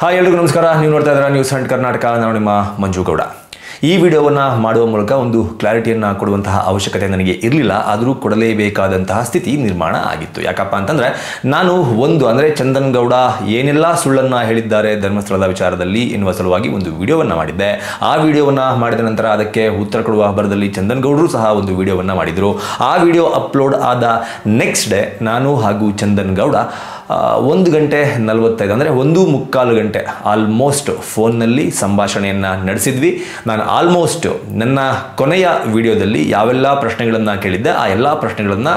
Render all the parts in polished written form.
Hi ಎಲ್ಲರಿಗೂ ನಮಸ್ಕಾರ. ನೀವು ನೋಡ್ತಾ ಇದ್ದೀರಾ ನ್ಯೂಸ್ ಹಂಟ್ ಕರ್ನಾಟಕ. ನಾನು ನಿಮ್ಮ ಮಂಜು ಗೌಡ. ಈ ವಿಡಿಯೋವನ್ನು ಮಾಡುವ ಮೂಲಕ ಒಂದು ಕ್ಲಾರಿಟಿಯನ್ನು ಕೊಡುವಂತಹ ಅವಶ್ಯಕತೆ ನನಗೆ ಇರಲಿಲ್ಲ, ಆದರೂ ಕೊಡಲೇಬೇಕಾದಂತಹ ಸ್ಥಿತಿ ನಿರ್ಮಾಣ ಆಗಿತ್ತು. ಯಾಕಪ್ಪ ಅಂತಂದರೆ ನಾನು ಅಂದರೆ ಚಂದನ್ ಗೌಡ ಏನೆಲ್ಲ ಸುಳ್ಳನ್ನು ಹೇಳಿದ್ದಾರೆ ಧರ್ಮಸ್ಥಳದ ವಿಚಾರದಲ್ಲಿ ಎನ್ನುವ ಸಲುವಾಗಿ ಒಂದು ವಿಡಿಯೋವನ್ನು ಮಾಡಿದ್ದೆ. ಆ ವಿಡಿಯೋವನ್ನು ಮಾಡಿದ ನಂತರ ಅದಕ್ಕೆ ಉತ್ತರ ಕೊಡುವ ಭರದಲ್ಲಿ ಚಂದನ್ ಗೌಡರು ಸಹ ಒಂದು ವಿಡಿಯೋವನ್ನು ಮಾಡಿದರು. ಆ ವಿಡಿಯೋ ಅಪ್ಲೋಡ್ ಆದ ನೆಕ್ಸ್ಟ್ ಡೇ ನಾನು ಹಾಗೂ ಚಂದನ್ ಗೌಡ 1 ಗಂಟೆ 45 ಅಂದರೆ 1.25 ಗಂಟೆ ಆಲ್ಮೋಸ್ಟ್ ಫೋನ್ನಲ್ಲಿ ಸಂಭಾಷಣೆಯನ್ನು ನಡೆಸಿದ್ವಿ. ನಾನು ಆಲ್ಮೋಸ್ಟ್ ನನ್ನ ಕೊನೆಯ ವಿಡಿಯೋದಲ್ಲಿ ಯಾವೆಲ್ಲ ಪ್ರಶ್ನೆಗಳನ್ನು ಕೇಳಿದ್ದೆ ಆ ಎಲ್ಲ ಪ್ರಶ್ನೆಗಳನ್ನು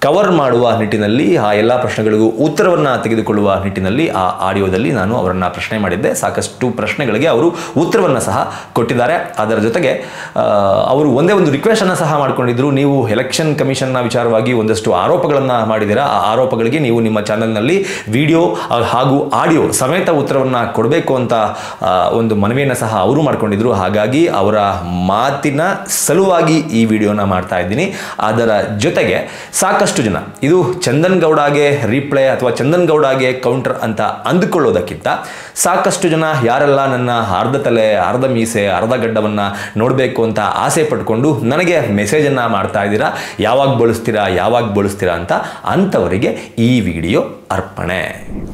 ಕವರ್ ಮಾಡುವ ನಿಟ್ಟಿನಲ್ಲಿ, ಆ ಎಲ್ಲ ಪ್ರಶ್ನೆಗಳಿಗೂ ಉತ್ತರವನ್ನು ತೆಗೆದುಕೊಳ್ಳುವ ನಿಟ್ಟಿನಲ್ಲಿ ಆ ಆಡಿಯೋದಲ್ಲಿ ನಾನು ಅವರನ್ನು ಪ್ರಶ್ನೆ ಮಾಡಿದ್ದೆ. ಸಾಕಷ್ಟು ಪ್ರಶ್ನೆಗಳಿಗೆ ಅವರು ಉತ್ತರವನ್ನು ಸಹ ಕೊಟ್ಟಿದ್ದಾರೆ. ಅದರ ಜೊತೆಗೆ ಅವರು ಒಂದೇ ಒಂದು ರಿಕ್ವೆಸ್ಟನ್ನು ಸಹ ಮಾಡಿಕೊಂಡಿದ್ದರು. ನೀವು ಎಲೆಕ್ಷನ್ ಕಮಿಷನ್ನ ವಿಚಾರವಾಗಿ ಒಂದಷ್ಟು ಆರೋಪಗಳನ್ನು ಮಾಡಿದ್ದೀರಾ, ಆ ಆರೋಪಗಳಿಗೆ ನೀವು ನಿಮ್ಮ ಚಾನಲ್ನಲ್ಲಿ ವಿಡಿಯೋ ಹಾಗೂ ಆಡಿಯೋ ಸಮೇತ ಉತ್ತರವನ್ನು ಕೊಡಬೇಕು ಅಂತ ಒಂದು ಮನವಿಯನ್ನು ಸಹ ಅವರು ಮಾಡಿಕೊಂಡಿದ್ರು. ಹಾಗಾಗಿ ಅವರ ಮಾತಿನ ಸಲುವಾಗಿ ಈ ವಿಡಿಯೋನ ಮಾಡ್ತಾ ಇದ್ದೀನಿ. ಅದರ ಜೊತೆಗೆ ಸಾಕಷ್ಟು ಜನ ಇದು ಚಂದನ್ ಗೌಡಗೆ ರಿಪ್ಲೈ ಅಥವಾ ಚಂದನ್ ಗೌಡಗೆ ಕೌಂಟರ್ ಅಂತ ಅಂದುಕೊಳ್ಳೋದಕ್ಕಿಂತ ಸಾಕಷ್ಟು ಜನ ಯಾರೆಲ್ಲ ನನ್ನ ಅರ್ಧ ತಲೆ, ಅರ್ಧ ಮೀಸೆ, ಅರ್ಧ ಗಡ್ಡವನ್ನು ನೋಡಬೇಕು ಅಂತ ಆಸೆ ಪಟ್ಕೊಂಡು ನನಗೆ ಮೆಸೇಜನ್ನು ಮಾಡ್ತಾ ಇದ್ದೀರಾ, ಯಾವಾಗ ಬಳಸ್ತೀರಾ ಅಂತ ಅಂಥವರಿಗೆ ಈ ವಿಡಿಯೋ ಅರ್ಪಣೆ.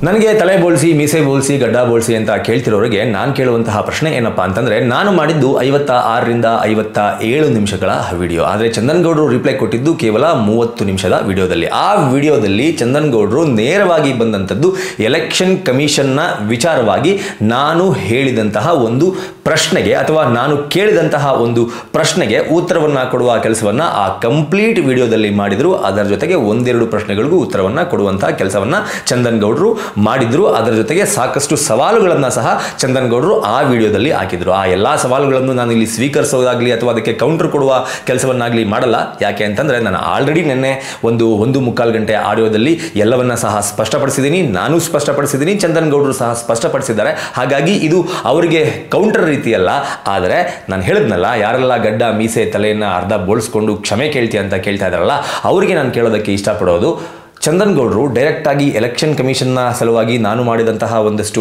ನನಗೆ ತಲೆ ಬೋಳಿಸಿ, ಮೀಸೆ ಬೋಳಿಸಿ, ಗಡ್ಡ ಬೋಳಿಸಿ ಅಂತ ಕೇಳ್ತಿರೋರಿಗೆ ನಾನು ಕೇಳುವಂತಹ ಪ್ರಶ್ನೆ ಏನಪ್ಪಾ ಅಂತಂದರೆ, ನಾನು ಮಾಡಿದ್ದು 56ರಿಂದ 57 ನಿಮಿಷಗಳ ವಿಡಿಯೋ, ಆದರೆ ಚಂದನ್ ಗೌಡರು ರಿಪ್ಲೈ ಕೊಟ್ಟಿದ್ದು ಕೇವಲ 30 ನಿಮಿಷದ ವಿಡಿಯೋದಲ್ಲಿ. ಆ ವಿಡಿಯೋದಲ್ಲಿ ಚಂದನ್ ಗೌಡರು ನೇರವಾಗಿ ಬಂದಂಥದ್ದು ಎಲೆಕ್ಷನ್ ಕಮಿಷನ್ನ ವಿಚಾರವಾಗಿ ನಾನು ಹೇಳಿದಂತಹ ಒಂದು ಪ್ರಶ್ನೆಗೆ ಅಥವಾ ನಾನು ಕೇಳಿದಂತಹ ಒಂದು ಪ್ರಶ್ನೆಗೆ ಉತ್ತರವನ್ನು ಕೊಡುವ ಕೆಲಸವನ್ನು ಆ ಕಂಪ್ಲೀಟ್ ವಿಡಿಯೋದಲ್ಲಿ ಮಾಡಿದರು. ಅದರ ಜೊತೆಗೆ ಒಂದೆರಡು ಪ್ರಶ್ನೆಗಳಿಗೂ ಉತ್ತರವನ್ನು ಕೊಡುವಂತಹ ಕೆಲಸವನ್ನು ಚಂದನ್ ಗೌಡರು ಮಾಡಿದ್ರು. ಅದರ ಜೊತೆಗೆ ಸಾಕಷ್ಟು ಸವಾಲುಗಳನ್ನು ಸಹ ಚಂದನ್ ಗೌಡರು ಆ ವಿಡಿಯೋದಲ್ಲಿ ಹಾಕಿದ್ರು. ಆ ಎಲ್ಲ ಸವಾಲುಗಳನ್ನು ನಾನು ಇಲ್ಲಿ ಸ್ವೀಕರಿಸೋದಾಗ್ಲಿ ಅಥವಾ ಅದಕ್ಕೆ ಕೌಂಟರ್ ಕೊಡುವ ಕೆಲಸವನ್ನಾಗಲಿ ಮಾಡಲ್ಲ. ಯಾಕೆ ಅಂತಂದರೆ ನಾನು ಆಲ್ರೆಡಿ ನಿನ್ನೆ 1.25 ಗಂಟೆ ಆಡಿಯೋದಲ್ಲಿ ಎಲ್ಲವನ್ನ ಸಹ ಸ್ಪಷ್ಟಪಡಿಸಿದ್ದೀನಿ. ನಾನು ಸ್ಪಷ್ಟಪಡಿಸಿದ್ದೀನಿ, ಚಂದನ್ ಗೌಡರು ಸಹ ಸ್ಪಷ್ಟಪಡಿಸಿದ್ದಾರೆ. ಹಾಗಾಗಿ ಇದು ಅವರಿಗೆ ಕೌಂಟರ್ ರೀತಿಯಲ್ಲ. ಆದರೆ ನಾನು ಹೇಳಿದ್ನಲ್ಲ, ಯಾರೆಲ್ಲ ಗಡ್ಡ ಮೀಸೆ ತಲೆಯನ್ನು ಅರ್ಧ ಬೋಳಿಸ್ಕೊಂಡು ಕ್ಷಮೆ ಕೇಳ್ತೀಯ ಅಂತ ಕೇಳ್ತಾ ಇದ್ದಾರಲ್ಲ, ಅವರಿಗೆ ನಾನು ಕೇಳೋದಕ್ಕೆ ಇಷ್ಟಪಡೋದು, ಚಂದನ್ ಗೌಡರು ಡೈರೆಕ್ಟಾಗಿ ಎಲೆಕ್ಷನ್ ಕಮಿಷನ್ನ ಸಲುವಾಗಿ ನಾನು ಮಾಡಿದಂತಹ ಒಂದಷ್ಟು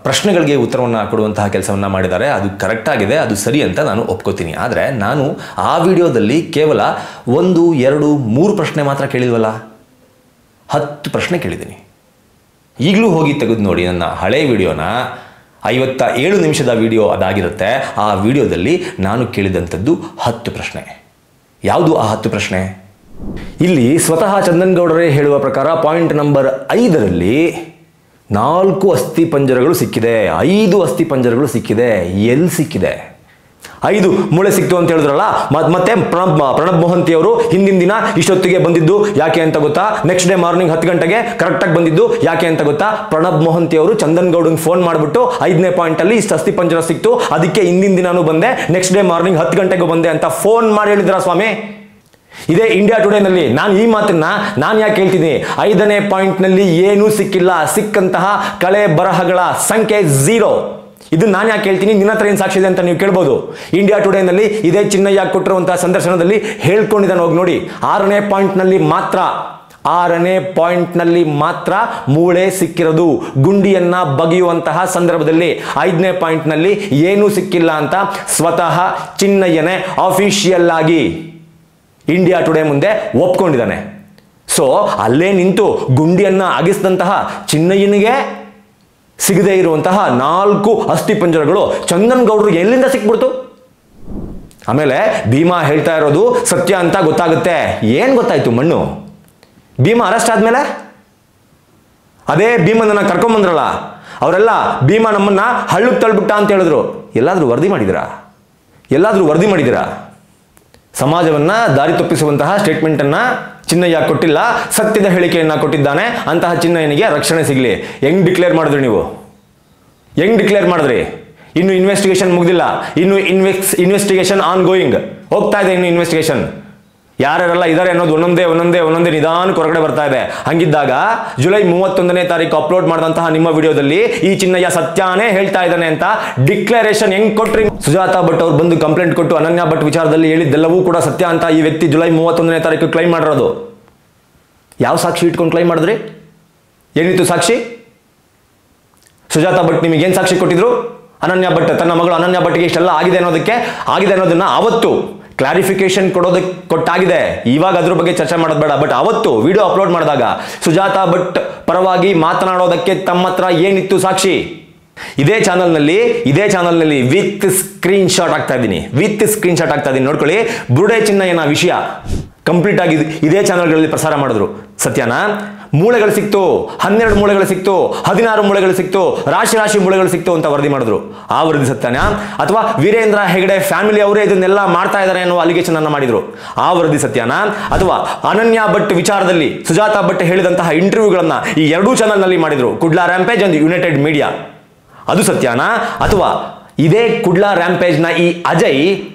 ಪ್ರಶ್ನೆಗಳಿಗೆ ಉತ್ತರವನ್ನು ಕೊಡುವಂತಹ ಕೆಲಸವನ್ನು ಮಾಡಿದ್ದಾರೆ. ಅದು ಕರೆಕ್ಟ್ ಆಗಿದೆ, ಅದು ಸರಿ ಅಂತ ನಾನು ಒಪ್ಕೋತೀನಿ. ಆದರೆ ನಾನು ಆ ವಿಡಿಯೋದಲ್ಲಿ ಕೇವಲ 1, 2, 3 ಪ್ರಶ್ನೆ ಮಾತ್ರ ಕೇಳಿಲ್ವಲ್ಲ, 10 ಪ್ರಶ್ನೆ ಕೇಳಿದ್ದೀನಿ. ಈಗಲೂ ಹೋಗಿ ತೆಗೆದು ನೋಡಿ ನನ್ನ ಹಳೆ ವಿಡಿಯೋನ, 57 ನಿಮಿಷದ ವಿಡಿಯೋ ಅದಾಗಿರುತ್ತೆ. ಆ ವಿಡಿಯೋದಲ್ಲಿ ನಾನು ಕೇಳಿದಂಥದ್ದು 10 ಪ್ರಶ್ನೆ. ಯಾವುದು ಆ 10 ಪ್ರಶ್ನೆ? ಇಲ್ಲಿ ಸ್ವತಃ ಚಂದನ್ ಗೌಡರೇ ಹೇಳುವ ಪ್ರಕಾರ ಪಾಯಿಂಟ್ ನಂಬರ್ 5ರಲ್ಲಿ 4 ಅಸ್ಥಿಪಂಜರಗಳು ಸಿಕ್ಕಿದೆ, 5 ಅಸ್ಥಿಪಂಜರಗಳು ಸಿಕ್ಕಿದೆ. ಎಲ್ಲಿ ಸಿಕ್ಕಿದೆ? 5 ಮೂಳೆ ಸಿಕ್ತು ಅಂತ ಹೇಳಿದ್ರಲ್ಲ, ಮತ್ತೆ ಪ್ರಣಬ್ ಮೊಹಂತಿ ಅವರು ಹಿಂದಿನ ದಿನ ಇಷ್ಟೊತ್ತಿಗೆ ಬಂದಿದ್ದು ಯಾಕೆ ಅಂತ ಗೊತ್ತಾ? ನೆಕ್ಸ್ಟ್ ಡೇ ಮಾರ್ನಿಂಗ್ 10 ಗಂಟೆಗೆ ಕರೆಕ್ಟಾಗಿ ಬಂದಿದ್ದು ಯಾಕೆ ಅಂತ ಗೊತ್ತಾ? ಪ್ರಣಬ್ ಮೊಹಂತಿ ಅವರು ಚಂದನ್ ಗೌಡಂಗೆ ಫೋನ್ ಮಾಡಿಬಿಟ್ಟು 5ನೇ ಪಾಯಿಂಟಲ್ಲಿ ಇಷ್ಟು ಅಸ್ಥಿಪಂಜರ ಸಿಕ್ತು, ಅದಕ್ಕೆ ಹಿಂದಿನ ದಿನಾನು ಬಂದೆ, ನೆಕ್ಸ್ಟ್ ಡೇ ಮಾರ್ನಿಂಗ್ 10 ಗಂಟೆಗೂ ಬಂದೆ ಅಂತ ಫೋನ್ ಮಾಡಿ ಹೇಳಿದ್ರ ಸ್ವಾಮಿ? ಇದೇ ಇಂಡಿಯಾ ಟುಡೇನಲ್ಲಿ ನಾನು ಈ ಮಾತನ್ನ ನಾನು ಯಾಕೆ ಹೇಳ್ತೀನಿ? 5ನೇ ಪಾಯಿಂಟ್ನಲ್ಲಿ ಏನೂ ಸಿಕ್ಕಿಲ್ಲ, ಸಿಕ್ಕಂತಹ ಕಳೆ ಬರಹಗಳ ಸಂಖ್ಯೆ 0. ಇದು ನಾನು ಯಾಕೆ ಹೇಳ್ತೀನಿ? ನಿನ್ನ ಹತ್ರ ಏನು ಸಾಕ್ಷಿ ಇದೆ ಅಂತ ನೀವು ಕೇಳ್ಬೋದು. ಇಂಡಿಯಾ ಟುಡೇನಲ್ಲಿ ಇದೇ ಚಿನ್ನಯ್ಯ ಕೊಟ್ಟಿರುವಂತಹ ಸಂದರ್ಶನದಲ್ಲಿ ಹೇಳ್ಕೊಂಡಿದ್ದಾನೆ, ಹೋಗಿ ನೋಡಿ. 6ನೇ ಪಾಯಿಂಟ್ನಲ್ಲಿ ಮಾತ್ರ ಮೂಳೆ ಸಿಕ್ಕಿರೋದು, ಗುಂಡಿಯನ್ನ ಬಗೆಯುವಂತಹ ಸಂದರ್ಭದಲ್ಲಿ. 5ನೇ ಪಾಯಿಂಟ್ನಲ್ಲಿ ಏನೂ ಸಿಕ್ಕಿಲ್ಲ ಅಂತ ಸ್ವತಃ ಚಿನ್ನಯ್ಯನೇ ಅಫಿಷಿಯಲ್ ಆಗಿ ಇಂಡಿಯಾ ಟುಡೇ ಮುಂದೆ ಒಪ್ಕೊಂಡಿದ್ದಾನೆ. ಸೊ ಅಲ್ಲೇ ನಿಂತು ಗುಂಡಿಯನ್ನ ಅಗಿಸಿದಂತಹ ಚಿನ್ನಯ್ಯನಿಗೆ ಸಿಗದೇ ಇರುವಂತಹ 4 ಅಸ್ಥಿಪಂಜರಗಳು ಚಂದನ್ ಗೌಡರು ಎಲ್ಲಿಂದ ಸಿಕ್ಬಿಡ್ತು? ಆಮೇಲೆ ಭೀಮಾ ಹೇಳ್ತಾ ಇರೋದು ಸತ್ಯ ಅಂತ ಗೊತ್ತಾಗುತ್ತೆ. ಏನು ಗೊತ್ತಾಯ್ತು? ಮಣ್ಣು. ಭೀಮಾ ಅರೆಸ್ಟ್ ಆದ್ಮೇಲೆ ಅದೇ ಭೀಮನನ್ನ ಕರ್ಕೊಂಬಂದ್ರಲ್ಲ, ಅವರೆಲ್ಲ ಭೀಮಾ ನಮ್ಮನ್ನ ಹಳ್ಳಕ್ಕೆ ತಳ್ಬಿಟ್ಟ ಅಂತ ಹೇಳಿದ್ರು. ಎಲ್ಲಾದ್ರೂ ವರದಿ ಮಾಡಿದಿರಾ? ಸಮಾಜವನ್ನ ದಾರಿ ತಪ್ಪಿಸುವಂತಹ ಸ್ಟೇಟ್ಮೆಂಟನ್ನು ಚಿನ್ನಯ್ಯ ಕೊಟ್ಟಿಲ್ಲ, ಸತ್ಯದ ಹೇಳಿಕೆಯನ್ನು ಕೊಟ್ಟಿದ್ದಾನೆ. ಅಂತಹ ಚಿನ್ನಯ್ಯನಿಗೆ ರಕ್ಷಣೆ ಸಿಗಲಿ. ಹೆಂಗ್ ಡಿಕ್ಲೇರ್ ಮಾಡಿದ್ರಿ? ಇನ್ನು ಇನ್ವೆಸ್ಟಿಗೇಷನ್ ಮುಗ್ದಿಲ್ಲ, ಇನ್ನು ಇನ್ವೆಸ್ಟಿಗೇಷನ್ ಆನ್ ಗೋಯಿಂಗ್ ಹೋಗ್ತಾ ಇದೆ. ಇನ್ನು ಇನ್ವೆಸ್ಟಿಗೇಷನ್ ಯಾರ್ಯಾರೆಲ್ಲ ಇದ್ದಾರೆ ಅನ್ನೋದು ಒಂದೊಂದೇ ನಿಧಾನಕ್ಕೆ ಹೊರಗಡೆ ಬರ್ತಾ ಇದೆ. ಹಂಗಿದ್ದಾಗ ಜುಲೈ 31ನೇ ತಾರೀಕು ಅಪ್ಲೋಡ್ ಮಾಡಿದಂತಹ ನಿಮ್ಮ ವಿಡಿಯೋದಲ್ಲಿ ಈ ಚಿನ್ನಯ್ಯ ಸತ್ಯನೇ ಹೇಳ್ತಾ ಇದ್ದಾನೆ ಅಂತ ಡಿಕ್ಲರೇಷನ್ ಹೆಂಗ್ ಕೊಟ್ರಿ? ಸುಜಾತಾ ಭಟ್ ಅವ್ರು ಬಂದು ಕಂಪ್ಲೇಂಟ್ ಕೊಟ್ಟು ಅನನ್ಯ ಭಟ್ ವಿಚಾರದಲ್ಲಿ ಹೇಳಿದ್ದೆಲ್ಲವೂ ಕೂಡ ಸತ್ಯ ಅಂತ ಈ ವ್ಯಕ್ತಿ ಜುಲೈ 31ನೇ ತಾರೀಕು ಕ್ಲೈಮ್ ಮಾಡಿರೋದು. ಯಾವ ಸಾಕ್ಷಿ ಇಟ್ಕೊಂಡು ಕ್ಲೈಮ್ ಮಾಡಿದ್ರಿ? ಏನಿತ್ತು ಸಾಕ್ಷಿ? ಸುಜಾತಾ ಭಟ್ ನಿಮಗೆ ಏನು ಸಾಕ್ಷಿ ಕೊಟ್ಟಿದ್ರು? ಅನನ್ಯ ಭಟ್ ತನ್ನ ಮಗಳು ಅನನ್ಯ ಭಟ್ಗೆ ಇಷ್ಟೆಲ್ಲ ಆಗಿದೆ ಅನ್ನೋದನ್ನ ಅವತ್ತು ಕ್ಲಾರಿಫಿಕೇಶನ್ ಕೊಟ್ಟಾಗಿದೆ. ಇವಾಗ ಅದ್ರ ಬಗ್ಗೆ ಚರ್ಚೆ ಮಾಡೋದು ಬೇಡ. ಬಟ್ ಅವತ್ತು ವಿಡಿಯೋ ಅಪ್ಲೋಡ್ ಮಾಡಿದಾಗ ಸುಜಾತಾ ಭಟ್ ಪರವಾಗಿ ಮಾತನಾಡೋದಕ್ಕೆ ತಮ್ಮ ಹತ್ರ ಏನಿತ್ತು ಸಾಕ್ಷಿ? ಇದೇ ಚಾನಲ್ನಲ್ಲಿ ವಿತ್ ಸ್ಕ್ರೀನ್ ಶಾಟ್ ಆಗ್ತಾ ಇದ್ದೀನಿ ನೋಡ್ಕೊಳ್ಳಿ. ಬುರುಡೆ ಚಿನ್ನಯ್ಯನ ವಿಷಯ ಕಂಪ್ಲೀಟ್ ಆಗಿ ಇದೇ ಚಾನಲ್ಗಳಲ್ಲಿ ಪ್ರಸಾರ ಮಾಡಿದ್ರು. ಸತ್ಯನಾ? ಮೂಳೆಗಳು ಸಿಕ್ತು, 12 ಮೂಳೆಗಳು ಸಿಕ್ತು, 16 ಮೂಳೆಗಳು ಸಿಕ್ತು, ರಾಶಿ ಮೂಳೆಗಳು ಸಿಕ್ತು ಅಂತ ವರದಿ ಮಾಡಿದ್ರು. ಆ ವರದಿ ಸತ್ಯನಾ? ಅಥವಾ ವೀರೇಂದ್ರ ಹೆಗಡೆ ಫ್ಯಾಮಿಲಿ ಅವರೇ ಇದನ್ನೆಲ್ಲ ಮಾಡ್ತಾ ಇದ್ದಾರೆ ಅನ್ನೋ ಅಲಿಗೇಷನ್ ಅನ್ನ ಮಾಡಿದ್ರು. ಆ ವರದಿ ಸತ್ಯನಾ? ಅಥವಾ ಅನನ್ಯ ಭಟ್ ವಿಚಾರದಲ್ಲಿ ಸುಜಾತಾ ಭಟ್ ಹೇಳಿದಂತಹ ಇಂಟರ್ವ್ಯೂಗಳನ್ನ ಈ ಎರಡೂ ಚಾನಲ್ನಲ್ಲಿ ಮಾಡಿದ್ರು. Kudla rampage and united media, ಅದು ಸತ್ಯನಾ? ಅಥವಾ ಇದೇ ಕುಡ್ಲಾ ರ್ಯಾಂಪೇಜ್ನ ಈ ಅಜಯ್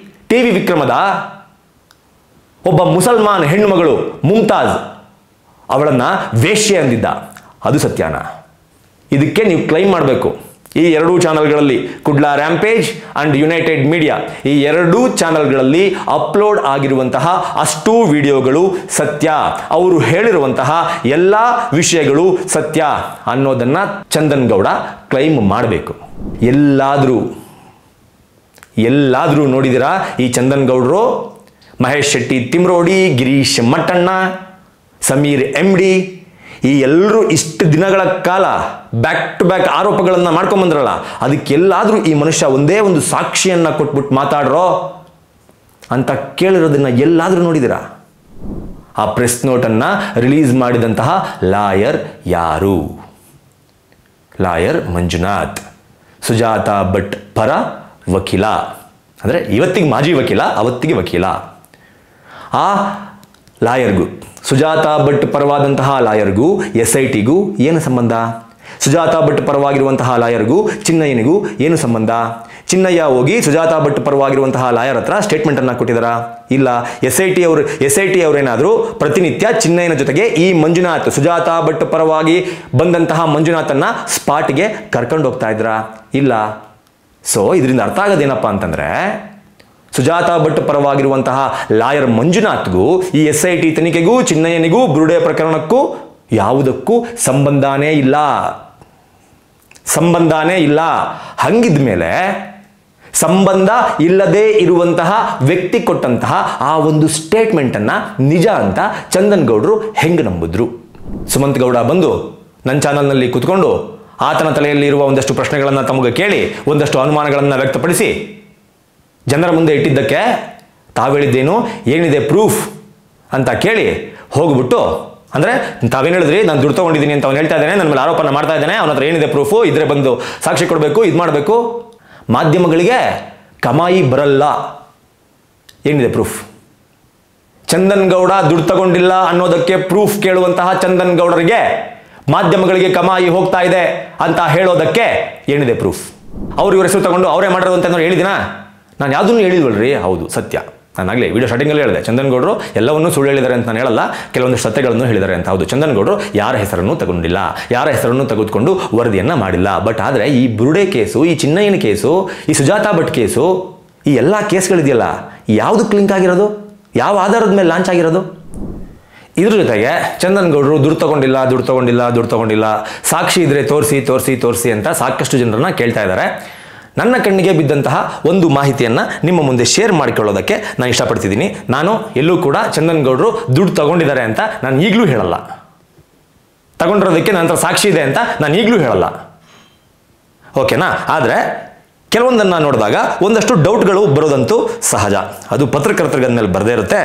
ಟಿವಿ ವಿಕ್ರಮದ ಒಬ್ಬ ಮುಸಲ್ಮಾನ್ ಹೆಣ್ಣು ಮಗಳು ಮುಮ್ತಾಜ್ ಅವಳನ್ನ ವೇಶ್ಯೆ ಅಂದಿದ್ದ, ಅದು ಸತ್ಯನಾ? ಇದಕ್ಕೆ ನೀವು ಕ್ಲೈಮ್ ಮಾಡಬೇಕು. ಈ ಎರಡೂ ಚಾನಲ್ಗಳಲ್ಲಿ Kudla rampage and united media ಈ ಎರಡೂ ಚಾನಲ್ಗಳಲ್ಲಿ ಅಪ್ಲೋಡ್ ಆಗಿರುವಂತಹ ಅಷ್ಟೂ ವಿಡಿಯೋಗಳು ಸತ್ಯ, ಅವರು ಹೇಳಿರುವಂತಹ ಎಲ್ಲ ವಿಷಯಗಳು ಸತ್ಯ ಅನ್ನೋದನ್ನ ಚಂದನ್ ಗೌಡ ಕ್ಲೈಮ್ ಮಾಡಬೇಕು. ಎಲ್ಲಾದ್ರೂ ನೋಡಿದಿರಾ ಈ ಚಂದನ್ ಗೌಡರು ಮಹೇಶ್ ಶೆಟ್ಟಿ ತಿಮ್ರೋಡಿ, ಗಿರೀಶ್ ಮಟ್ಟಣ್ಣ, ಸಮೀರ್ MD ಈ ಎಲ್ಲರೂ ಇಷ್ಟು ದಿನಗಳ ಕಾಲ ಬ್ಯಾಕ್ ಟು ಬ್ಯಾಕ್ ಆರೋಪಗಳನ್ನು ಮಾಡ್ಕೊಂಬಂದ್ರಲ್ಲ, ಅದಕ್ಕೆಲ್ಲಾದ್ರೂ ಈ ಮನುಷ್ಯ ಒಂದೇ ಒಂದು ಸಾಕ್ಷಿಯನ್ನ ಕೊಟ್ಬಿಟ್ಟು ಮಾತಾಡ್ರೋ ಅಂತ ಕೇಳಿರೋದನ್ನ ಎಲ್ಲಾದ್ರೂ ನೋಡಿದಿರಾ? ಆ ಪ್ರೆಸ್ ನೋಟನ್ನು ರಿಲೀಸ್ ಮಾಡಿದಂತಹ ಲಾಯರ್ ಯಾರು? ಲಾಯರ್ ಮಂಜುನಾಥ್, ಸುಜಾತಾ ಭಟ್ ಪರ ವಕೀಲ, ಅಂದರೆ ಇವತ್ತಿಗೆ ಮಾಜಿ ವಕೀಲ, ಅವತ್ತಿಗೆ ವಕೀಲ. ಆ ಲಾಯರ್ಗೂ ಸುಜಾತಾ ಭಟ್ ಪರವಾದಂತಹ ಲಾಯರ್ಗೂ SITಗೂ ಏನು ಸಂಬಂಧ? ಸುಜಾತಾ ಭಟ್ ಪರವಾಗಿರುವಂತಹ ಲಾಯರ್ಗೂ ಚಿನ್ನಯ್ಯನಿಗೂ ಏನು ಸಂಬಂಧ? ಚಿನ್ನಯ್ಯ ಹೋಗಿ ಸುಜಾತಾ ಭಟ್ ಪರವಾಗಿರುವಂತಹ ಲಾಯರ್ ಹತ್ರ ಸ್ಟೇಟ್ಮೆಂಟ್ ಅನ್ನ ಕೊಟ್ಟಿದ್ದಾರಾ? ಇಲ್ಲ. SIT ಅವರೇನಾದರೂ ಪ್ರತಿನಿತ್ಯ ಚಿನ್ನಯ್ಯನ ಜೊತೆಗೆ ಈ ಮಂಜುನಾಥ್ ಸುಜಾತಾ ಭಟ್ ಪರವಾಗಿ ಬಂದಂತಹ ಮಂಜುನಾಥನ್ನ ಸ್ಪಾಟ್ಗೆ ಕರ್ಕೊಂಡು ಹೋಗ್ತಾ ಇದ್ರಾ? ಇಲ್ಲ. ಸೊ ಇದರಿಂದ ಅರ್ಥ ಆಗೋದೇನಪ್ಪ ಅಂತಂದ್ರೆ ಸುಜಾತಾ ಭಟ್ ಪರವಾಗಿರುವಂತಹ ಲಾಯರ್ ಮಂಜುನಾಥ್ಗೂ ಈ SIT ತನಿಖೆಗೂ ಚಿನ್ನಯ್ಯನಿಗೂ ಬುರುಡೆ ಪ್ರಕರಣಕ್ಕೂ ಯಾವುದಕ್ಕೂ ಸಂಬಂಧನೇ ಇಲ್ಲ. ಹಂಗಿದ್ಮೇಲೆ ಸಂಬಂಧ ಇಲ್ಲದೆ ಇರುವಂತಹ ವ್ಯಕ್ತಿ ಕೊಟ್ಟಂತಹ ಆ ಒಂದು ಸ್ಟೇಟ್ಮೆಂಟ್ ಅನ್ನ ನಿಜ ಅಂತ ಚಂದನ್ ಗೌಡರು ಹೆಂಗ್ ನಂಬಿದ್ರು? ಸುಮಂತ್ ಗೌಡ ಬಂದು ನನ್ನ ಚಾನಲ್ನಲ್ಲಿ ಕೂತ್ಕೊಂಡು ಆತನ ತಲೆಯಲ್ಲಿ ಇರುವ ಒಂದಷ್ಟು ಪ್ರಶ್ನೆಗಳನ್ನು ತಮಗೆ ಕೇಳಿ ಒಂದಷ್ಟು ಅನುಮಾನಗಳನ್ನು ವ್ಯಕ್ತಪಡಿಸಿ ಜನರ ಮುಂದೆ ಇಟ್ಟಿದ್ದಕ್ಕೆ ತಾವೇಳಿದ್ದೇನು, ಏನಿದೆ ಪ್ರೂಫ್ ಅಂತ ಕೇಳಿ ಹೋಗ್ಬಿಟ್ಟು, ಅಂದರೆ ತಾವೇನು ಹೇಳಿದ್ರಿ ನಾನು ದುಡ್ಡು ತಗೊಂಡಿದ್ದೀನಿ ಅಂತ ಅವ್ನು ಹೇಳ್ತಾ ಇದ್ದಾನೆ, ನನ್ನ ಮೇಲೆ ಆರೋಪನ ಮಾಡ್ತಾ ಇದ್ದಾನೆ, ಅವನ ಹತ್ರ ಏನಿದೆ ಪ್ರೂಫು, ಇದ್ರೆ ಬಂದು ಸಾಕ್ಷಿ ಕೊಡಬೇಕು, ಇದು ಮಾಡಬೇಕು. ಮಾಧ್ಯಮಗಳಿಗೆ ಕಮಾಯಿ ಬರಲ್ಲ. ಏನಿದೆ ಪ್ರೂಫ್? ಚಂದನ್ ಗೌಡ ದುಡ್ಡು ತಗೊಂಡಿಲ್ಲ ಅನ್ನೋದಕ್ಕೆ ಪ್ರೂಫ್ ಕೇಳುವಂತಹ ಚಂದನ್ ಗೌಡರಿಗೆ ಮಾಧ್ಯಮಗಳಿಗೆ ಕಮಾಯಿ ಹೋಗ್ತಾ ಇದೆ ಅಂತ ಹೇಳೋದಕ್ಕೆ ಏನಿದೆ ಪ್ರೂಫ್? ಅವ್ರು ಇವ್ರ ಹೆಸರು ತಗೊಂಡು ಅವರೇ ಮಾಡಿರೋದು ಅಂತ ಹೇಳಿದಿನಾ? ನಾನು ಯಾವುದನ್ನು ಹೇಳಿಲ್ವಲ್ರಿ? ಹೌದು, ಸತ್ಯ. ನಾನಾಗಲೇ ವಿಡಿಯೋ ಸ್ಟಾರ್ಟಿಂಗಲ್ಲಿ ಹೇಳಿದೆ, ಚಂದನ್ ಗೌಡರು ಎಲ್ಲವನ್ನೂ ಸುಳ್ಳು ಹೇಳಿದ್ದಾರೆ ಅಂತ ನಾನು ಹೇಳಲ್ಲ, ಕೆಲವೊಂದು ಸತ್ಯಗಳನ್ನು ಹೇಳಿದ್ದಾರೆ ಅಂತ. ಹೌದು, ಚಂದನ್ ಗೌಡರು ಯಾರ ಹೆಸರನ್ನು ತಗೊಂಡಿಲ್ಲ, ಯಾರ ಹೆಸರನ್ನು ತೆಗೆದುಕೊಂಡು ವರದಿಯನ್ನು ಮಾಡಿಲ್ಲ. ಬಟ್ ಆದರೆ ಈ ಬುರುಡೆ ಕೇಸು, ಈ ಚಿನ್ನಯ್ಯನ ಕೇಸು, ಈ ಸುಜಾತಾ ಭಟ್ ಕೇಸು, ಈ ಎಲ್ಲ ಕೇಸ್ಗಳಿದೆಯಲ್ಲ, ಯಾವುದಕ್ಕೆ ಲಿಂಕ್ ಆಗಿರೋದು? ಯಾವ ಆಧಾರದ ಮೇಲೆ ಲಾಂಚ್ ಆಗಿರೋದು? ಇದ್ರ ಜೊತೆಗೆ ಚಂದನ್ ಗೌಡರು ದುಡ್ಡು ತಗೊಂಡಿಲ್ಲ, ಸಾಕ್ಷಿ ಇದ್ರೆ ತೋರಿಸಿ ಅಂತ ಸಾಕಷ್ಟು ಜನರನ್ನ ಕೇಳ್ತಾ ಇದ್ದಾರೆ. ನನ್ನ ಕಣ್ಣಿಗೆ ಬಿದ್ದಂತಹ ಒಂದು ಮಾಹಿತಿಯನ್ನು ನಿಮ್ಮ ಮುಂದೆ ಶೇರ್ ಮಾಡಿಕೊಳ್ಳೋದಕ್ಕೆ ನಾನು ಇಷ್ಟಪಡ್ತಿದ್ದೀನಿ. ನಾನು ಎಲ್ಲೂ ಕೂಡ ಚಂದನ್ ಗೌಡರು ದುಡ್ಡು ತಗೊಂಡಿದ್ದಾರೆ ಅಂತ ನಾನು ಈಗಲೂ ಹೇಳಲ್ಲ, ತಗೊಂಡಿರೋದಕ್ಕೆ ನನ್ನ ಹತ್ರ ಸಾಕ್ಷಿ ಇದೆ ಅಂತ ನಾನು ಈಗಲೂ ಹೇಳಲ್ಲ, ಓಕೆನಾ? ಆದರೆ ಕೆಲವೊಂದನ್ನು ನೋಡಿದಾಗ ಒಂದಷ್ಟು ಡೌಟ್ಗಳು ಬರೋದಂತೂ ಸಹಜ. ಅದು ಪತ್ರಕರ್ತರಿಗೆ ಮೇಲೆ ಬರದೇ ಇರುತ್ತೆ.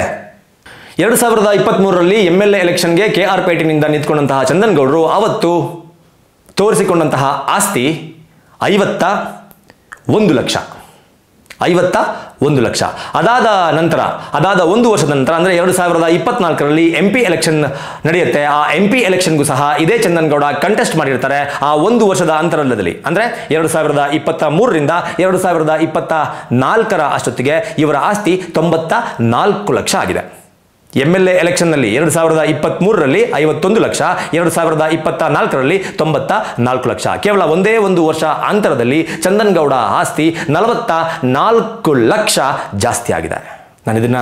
2023ರಲ್ಲಿ MLA ಎಲೆಕ್ಷನ್ಗೆ KR ಪೇಟೆನಿಂದ ನಿಂತ್ಕೊಂಡಂತಹ ಚಂದನ್ ಗೌಡರು ಅವತ್ತು ತೋರಿಸಿಕೊಂಡಂತಹ ಆಸ್ತಿ 51 ಲಕ್ಷ. ಅದಾದ ಒಂದು ವರ್ಷದ ನಂತರ ಅಂದರೆ 2024ರಲ್ಲಿ MP ಎಲೆಕ್ಷನ್ ನಡೆಯುತ್ತೆ. ಆ MP ಎಲೆಕ್ಷನ್ಗೂ ಸಹ ಇದೇ ಚಂದನ್ ಗೌಡ ಕಂಟೆಸ್ಟ್ ಮಾಡಿರ್ತಾರೆ. ಆ ಒಂದು ವರ್ಷದ ಅಂತರದಲ್ಲಿ ಅಂದರೆ 2023ರಿಂದ 2024 ಅಷ್ಟೊತ್ತಿಗೆ ಇವರ ಆಸ್ತಿ 94 ಲಕ್ಷ ಆಗಿದೆ. MLA ಎಲೆಕ್ಷನ್ನಲ್ಲಿ 2023ರಲ್ಲಿ 51 ಲಕ್ಷ, 2024ರಲ್ಲಿ 94 ಲಕ್ಷ. ಕೇವಲ ಒಂದೇ ಒಂದು ವರ್ಷ ಅಂತರದಲ್ಲಿ ಚಂದನ್ ಗೌಡ ಆಸ್ತಿ 44 ಲಕ್ಷ ಜಾಸ್ತಿ ಆಗಿದೆ. ನಾನು ಇದನ್ನ